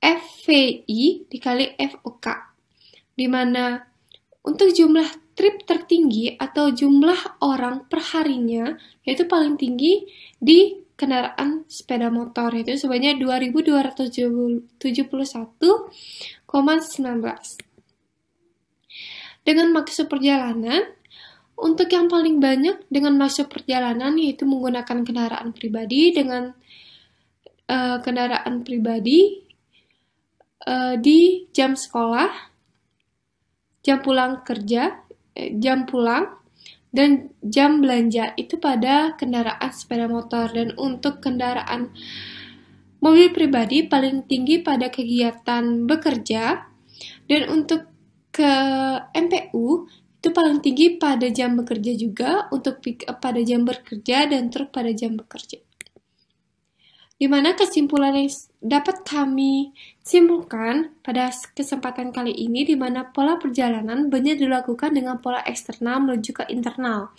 FVI dikali FOK, di mana untuk jumlah trip tertinggi atau jumlah orang perharinya yaitu paling tinggi di kendaraan sepeda motor, yaitu sebanyak 2.271,19. Dengan maksud perjalanan, untuk yang paling banyak dengan maksud perjalanan yaitu menggunakan kendaraan pribadi dengan kendaraan pribadi di jam sekolah, jam pulang kerja, jam pulang, dan jam belanja itu pada kendaraan sepeda motor. Dan untuk kendaraan mobil pribadi paling tinggi pada kegiatan bekerja, dan untuk ke MPU itu paling tinggi pada jam bekerja juga, untuk pick up pada jam bekerja dan truk pada jam bekerja. Di mana kesimpulan yang dapat kami simpulkan pada kesempatan kali ini, di mana pola perjalanan banyak dilakukan dengan pola eksternal menuju ke internal.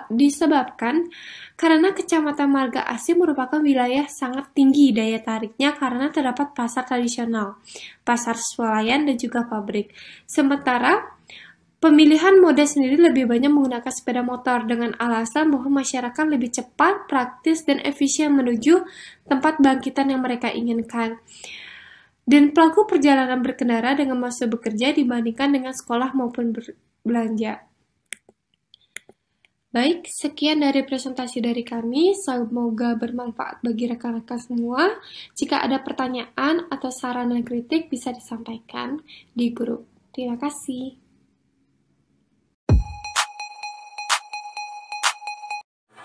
Disebabkan karena Kecamatan Marga Asih merupakan wilayah sangat tinggi daya tariknya karena terdapat pasar tradisional, pasar swalayan, dan juga pabrik. Sementara pemilihan moda sendiri lebih banyak menggunakan sepeda motor dengan alasan bahwa masyarakat lebih cepat, praktis, dan efisien menuju tempat bangkitan yang mereka inginkan. Dan pelaku perjalanan berkendara dengan masa bekerja dibandingkan dengan sekolah maupun belanja. Baik, sekian dari presentasi dari kami. Semoga bermanfaat bagi rekan-rekan semua. Jika ada pertanyaan atau saran dan kritik bisa disampaikan di grup. Terima kasih.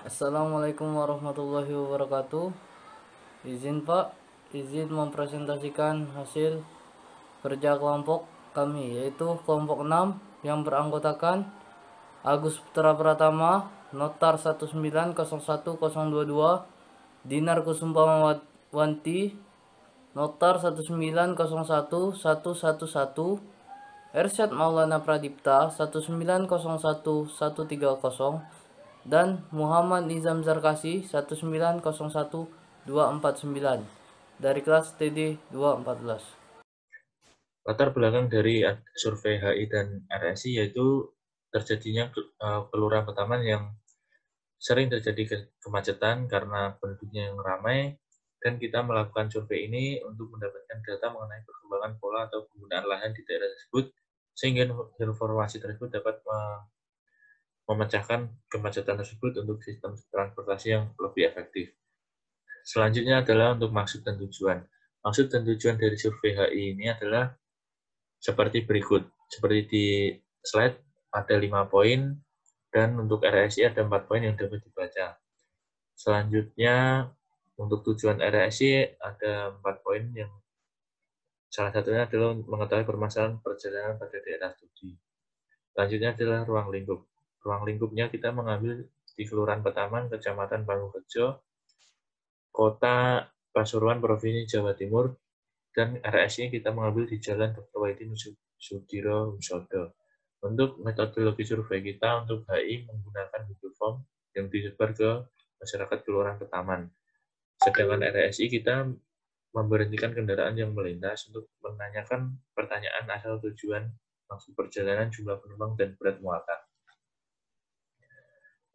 Assalamualaikum warahmatullahi wabarakatuh. Izin Pak, izin mempresentasikan hasil kerja kelompok kami, yaitu kelompok 6 yang beranggotakan Agus Putra Pratama, Notar 1901022, Dinar Kusumpawanti, Notar 1901111, Ersyad Maulana Pradipta 1901130, dan Muhammad Nizam Zarkasi 1901249 dari kelas TD 214. Latar belakang dari survei HI dan RSI yaitu terjadinya kelurahan Petaman yang sering terjadi kemacetan karena penduduknya yang ramai, dan kita melakukan survei ini untuk mendapatkan data mengenai perkembangan pola atau penggunaan lahan di daerah tersebut, sehingga informasi tersebut dapat memecahkan kemacetan tersebut untuk sistem transportasi yang lebih efektif. Selanjutnya adalah untuk maksud dan tujuan. Maksud dan tujuan dari survei HI ini adalah seperti berikut. Seperti di slide ada 5 poin, dan untuk RSI ada 4 poin yang dapat dibaca. Selanjutnya untuk tujuan RSI ada 4 poin yang salah satunya adalah mengetahui permasalahan perjalanan pada daerah studi. Selanjutnya adalah ruang lingkup. Ruang lingkupnya kita mengambil di Kelurahan Petaman, Kecamatan Pangurjo, Kota Pasuruan, Provinsi Jawa Timur, dan RSI kita mengambil di Jalan Dr. Wahidin Sudiro Husodo. Untuk metodologi survei kita untuk HI menggunakan Google Form yang disebar ke masyarakat kelurahan ke taman. Sedangkan RSI kita memberhentikan kendaraan yang melintas untuk menanyakan pertanyaan asal tujuan, maksud perjalanan, jumlah penumpang, dan berat muatan.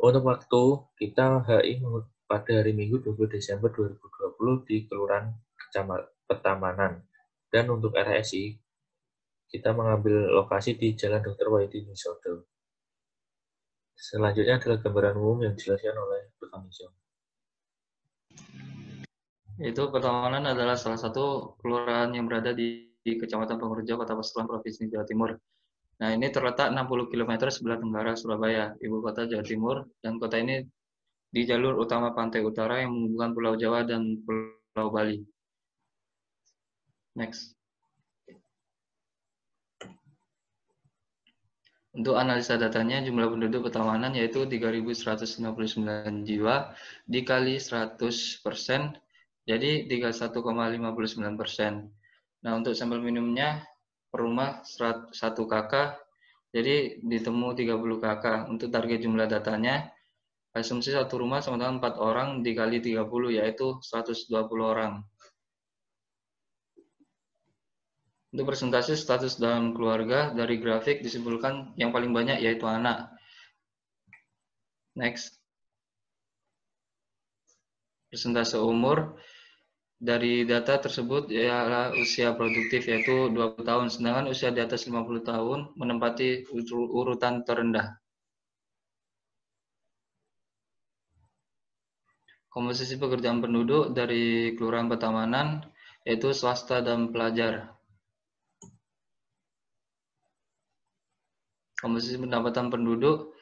Untuk waktu, kita HI pada hari Minggu 20 Desember 2020 di Kelurahan Petamanan. Dan untuk RSI, kita mengambil lokasi di Jalan Dr. Wahidin Wisodo. Selanjutnya adalah gambaran umum yang dijelaskan oleh rekan Hijau. Yaitu Petamanan adalah salah satu kelurahan yang berada di Kecamatan Pangurjo, Kota Pasuruan, Provinsi Jawa Timur. Nah, ini terletak 60 km sebelah tenggara Surabaya, ibu kota Jawa Timur, dan kota ini di jalur utama pantai utara yang menghubungkan Pulau Jawa dan Pulau Bali. Next. Untuk analisa datanya, jumlah penduduk Petamanan yaitu 3.159 jiwa dikali 100%, jadi 31,59%. Nah, untuk sampel minimumnya per rumah 1 kakak, jadi ditemu 30 kakak. Untuk target jumlah datanya, asumsi satu rumah sama dengan 4 orang dikali 30, yaitu 120 orang. Untuk persentase status dalam keluarga, dari grafik disimpulkan yang paling banyak yaitu anak. Next. Persentase umur, dari data tersebut ialah usia produktif yaitu 20 tahun, sedangkan usia di atas 50 tahun menempati urutan terendah. Komposisi pekerjaan penduduk dari Kelurahan Petamanan yaitu swasta dan pelajar. Komposisi pendapatan penduduk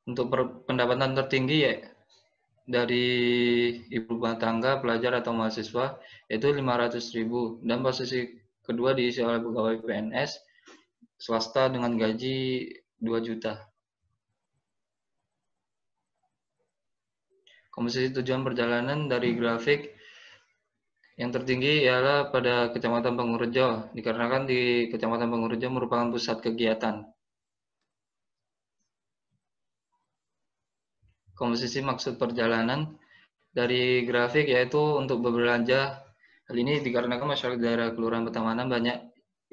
untuk pendapatan tertinggi ya dari ibu rumah tangga, pelajar atau mahasiswa yaitu 500.000, dan posisi kedua diisi oleh pegawai PNS swasta dengan gaji 2 juta. Komposisi tujuan perjalanan dari grafik yang tertinggi ialah pada Kecamatan Pangurjo, dikarenakan di Kecamatan Pangurjo merupakan pusat kegiatan. Komposisi maksud perjalanan dari grafik yaitu untuk berbelanja. Hal ini dikarenakan masyarakat daerah Kelurahan Petamanan banyak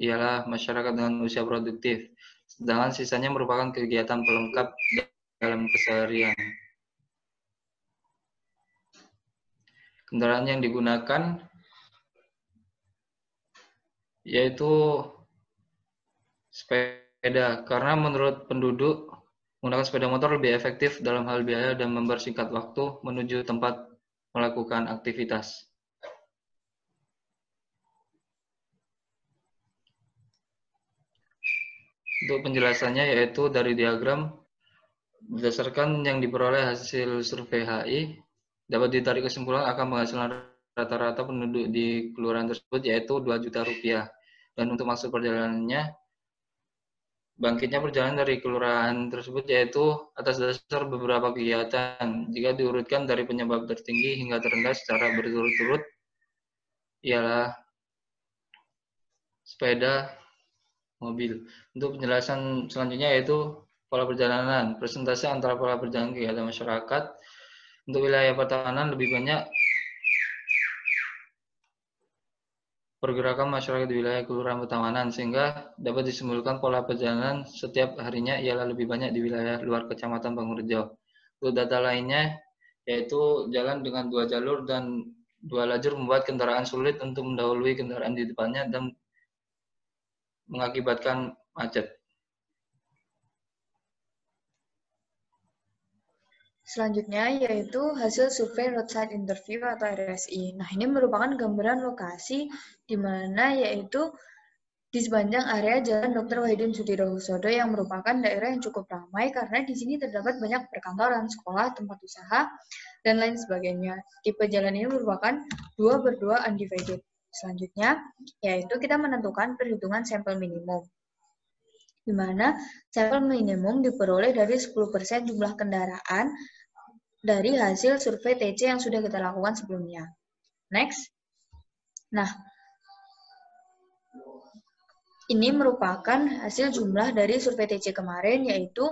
ialah masyarakat dengan usia produktif, sedangkan sisanya merupakan kegiatan pelengkap dalam keseharian. Kendaraan yang digunakan yaitu sepeda, karena menurut penduduk menggunakan sepeda motor lebih efektif dalam hal biaya dan mempersingkat waktu menuju tempat melakukan aktivitas. Untuk penjelasannya yaitu dari diagram, berdasarkan yang diperoleh hasil survei HI, dapat ditarik kesimpulan akan penghasilan rata-rata penduduk di kelurahan tersebut yaitu 2 juta rupiah. Dan untuk maksud perjalanannya, bangkitnya perjalanan dari kelurahan tersebut yaitu atas dasar beberapa kegiatan. Jika diurutkan dari penyebab tertinggi hingga terendah secara berturut-turut, ialah sepeda, mobil. Untuk penjelasan selanjutnya yaitu pola perjalanan. Presentasi antara pola perjalanan kegiatan masyarakat. Untuk wilayah Petamanan lebih banyak pergerakan masyarakat di wilayah Kelurahan Petamanan, sehingga dapat disimpulkan pola perjalanan setiap harinya ialah lebih banyak di wilayah luar Kecamatan Pangurjo. Untuk data lainnya, yaitu jalan dengan 2 jalur dan 2 lajur membuat kendaraan sulit untuk mendahului kendaraan di depannya dan mengakibatkan macet. Selanjutnya yaitu hasil survei roadside interview atau RSI. Nah, ini merupakan gambaran lokasi di mana yaitu di sepanjang area Jalan Dr. Wahidin Sudirohusodo yang merupakan daerah yang cukup ramai karena di sini terdapat banyak perkantoran, sekolah, tempat usaha, dan lain sebagainya. Tipe jalan ini merupakan 2/2 undivided. Selanjutnya yaitu kita menentukan perhitungan sampel minimum, di mana sampel minimum diperoleh dari 10% jumlah kendaraan dari hasil survei TC yang sudah kita lakukan sebelumnya. Next. Nah, ini merupakan hasil jumlah dari survei TC kemarin, yaitu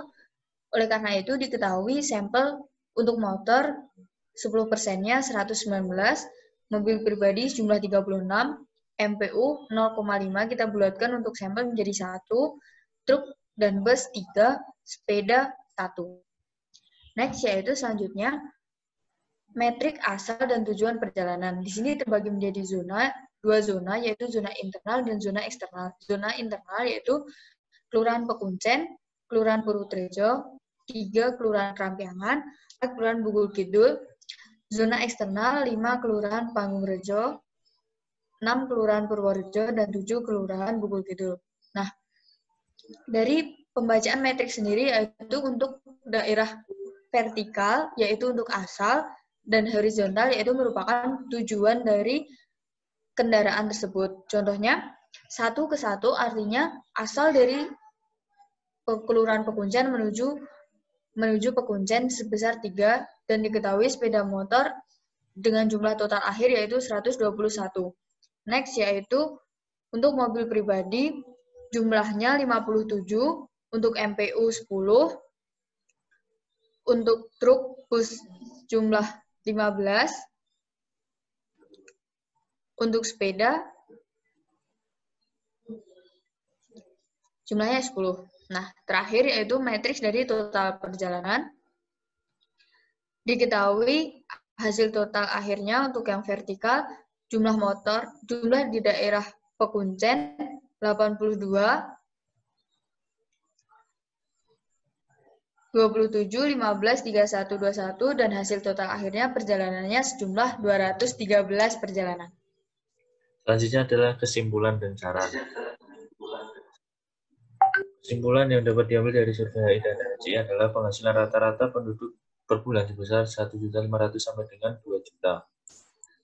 Oleh karena itu diketahui sampel untuk motor 10%-nya 119, mobil pribadi jumlah 36, MPU 0,5 kita bulatkan untuk sampel menjadi 1, truk dan bus 3, sepeda 1. Next yaitu selanjutnya metrik asal dan tujuan perjalanan. Di sini terbagi menjadi dua zona yaitu zona internal dan zona eksternal. Zona internal yaitu Kelurahan Pekuncen, Kelurahan Purutrejo, 3 Kelurahan Krampiangan, 4 Kelurahan Bugul Kidul. Zona eksternal 5 Kelurahan Panggungrejo, 6 Kelurahan Purworejo, dan 7 Kelurahan Bugul Kidul. Nah, dari pembacaan metrik sendiri yaitu untuk daerah vertikal yaitu untuk asal dan horizontal yaitu merupakan tujuan dari kendaraan tersebut. Contohnya 1 ke 1 artinya asal dari Kelurahan Pekuncen menuju Pekuncen sebesar 3 dan diketahui sepeda motor dengan jumlah total akhir yaitu 121. Next yaitu untuk mobil pribadi jumlahnya 57, untuk MPU 10, untuk truk bus jumlah 15, untuk sepeda jumlahnya 10. Nah, terakhir yaitu matriks dari total perjalanan. Diketahui hasil total akhirnya untuk yang vertikal jumlah di daerah Pekuncen 82, 27, 15, 31, 21 dan hasil total akhirnya perjalanannya sejumlah 213 perjalanan. Selanjutnya adalah kesimpulan dan saran. Kesimpulan yang dapat diambil dari survei HI dan RSI adalah penghasilan rata-rata penduduk per bulan sebesar 1.500.000 sampai dengan 2 juta.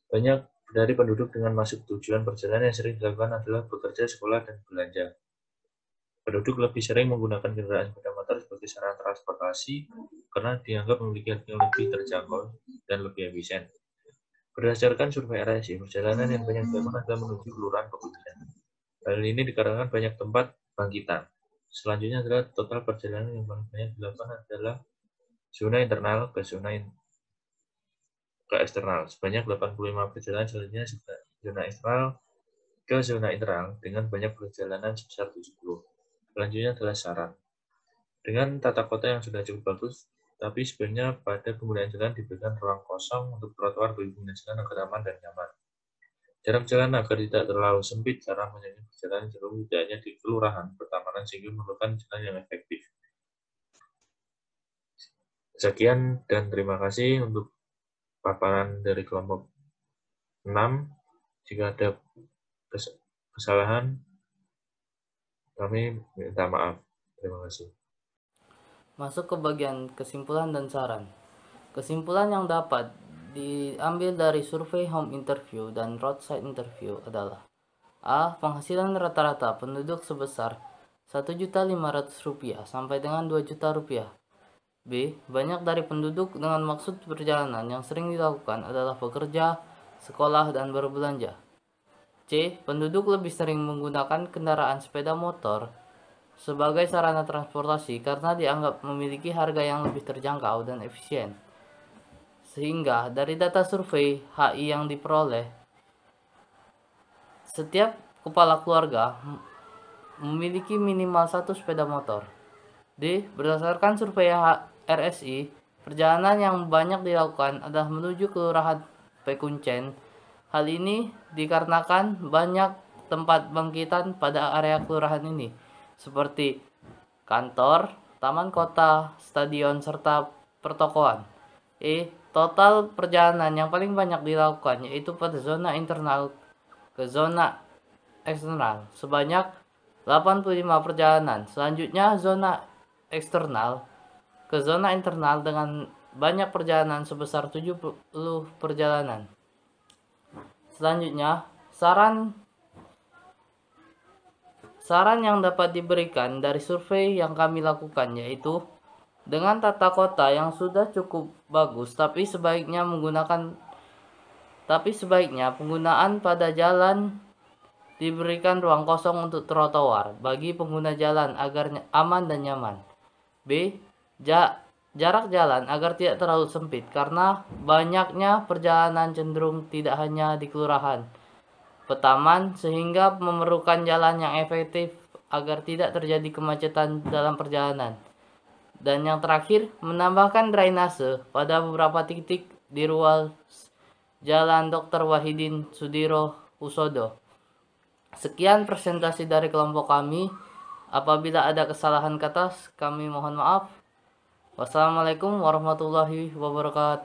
Banyak dari penduduk dengan masuk tujuan perjalanan yang sering dilakukan adalah bekerja, sekolah, dan belanja. Penduduk lebih sering menggunakan kendaraan sepeda motor sebagai sarana transportasi karena dianggap memiliki harga yang lebih terjangkau dan lebih efisien. Berdasarkan survei RSI, perjalanan yang banyak dilakukan adalah menuju Kelurahan Pekuncen. Hal ini dikarenakan banyak tempat bangkitan. Selanjutnya adalah total perjalanan yang paling banyak dilakukan adalah zona internal ke eksternal. Sebanyak 85 perjalanan, selanjutnya zona eksternal ke zona internal dengan banyak perjalanan sebesar 70. Selanjutnya adalah saran. Dengan tata kota yang sudah cukup bagus, tapi sebenarnya pada penggunaan jalan diberikan ruang kosong untuk trotoar bagi pengguna jalan agar aman dan nyaman. Jarak jalan agar tidak terlalu sempit, cara menyanyi perjalanan cenderung tidak hanya di kelurahan pertamanan sehingga memerlukan jalan yang efektif. Sekian dan terima kasih untuk paparan dari kelompok 6. Jika ada kesalahan, kami minta maaf. Terima kasih. Masuk ke bagian kesimpulan dan saran. Kesimpulan yang dapat diambil dari survei home interview dan roadside interview adalah: A. Penghasilan rata-rata penduduk sebesar Rp1.500.000 sampai dengan Rp2.000.000. B. Banyak dari penduduk dengan maksud perjalanan yang sering dilakukan adalah bekerja, sekolah, dan berbelanja. C. Penduduk lebih sering menggunakan kendaraan sepeda motor sebagai sarana transportasi karena dianggap memiliki harga yang lebih terjangkau dan efisien. Sehingga dari data survei HI yang diperoleh, setiap kepala keluarga memiliki minimal 1 sepeda motor. D. Berdasarkan survei RSI, perjalanan yang banyak dilakukan adalah menuju Kelurahan Pekuncen. Hal ini dikarenakan banyak tempat bangkitan pada area kelurahan ini, seperti kantor, taman kota, stadion, serta pertokoan. E. Total perjalanan yang paling banyak dilakukan yaitu pada zona internal ke zona eksternal sebanyak 85 perjalanan. Selanjutnya zona eksternal ke zona internal dengan banyak perjalanan sebesar 70 perjalanan. Selanjutnya saran yang dapat diberikan dari survei yang kami lakukan yaitu: dengan tata kota yang sudah cukup bagus, tapi sebaiknya penggunaan pada jalan diberikan ruang kosong untuk trotoar bagi pengguna jalan agar aman dan nyaman. B. Jarak jalan agar tidak terlalu sempit karena banyaknya perjalanan cenderung tidak hanya di kelurahan Petaman sehingga memerlukan jalan yang efektif agar tidak terjadi kemacetan dalam perjalanan. Dan yang terakhir, menambahkan drainase pada beberapa titik di ruas Jalan Dr. Wahidin Sudirohusodo. Sekian presentasi dari kelompok kami. Apabila ada kesalahan kata, kami mohon maaf. Wassalamualaikum warahmatullahi wabarakatuh.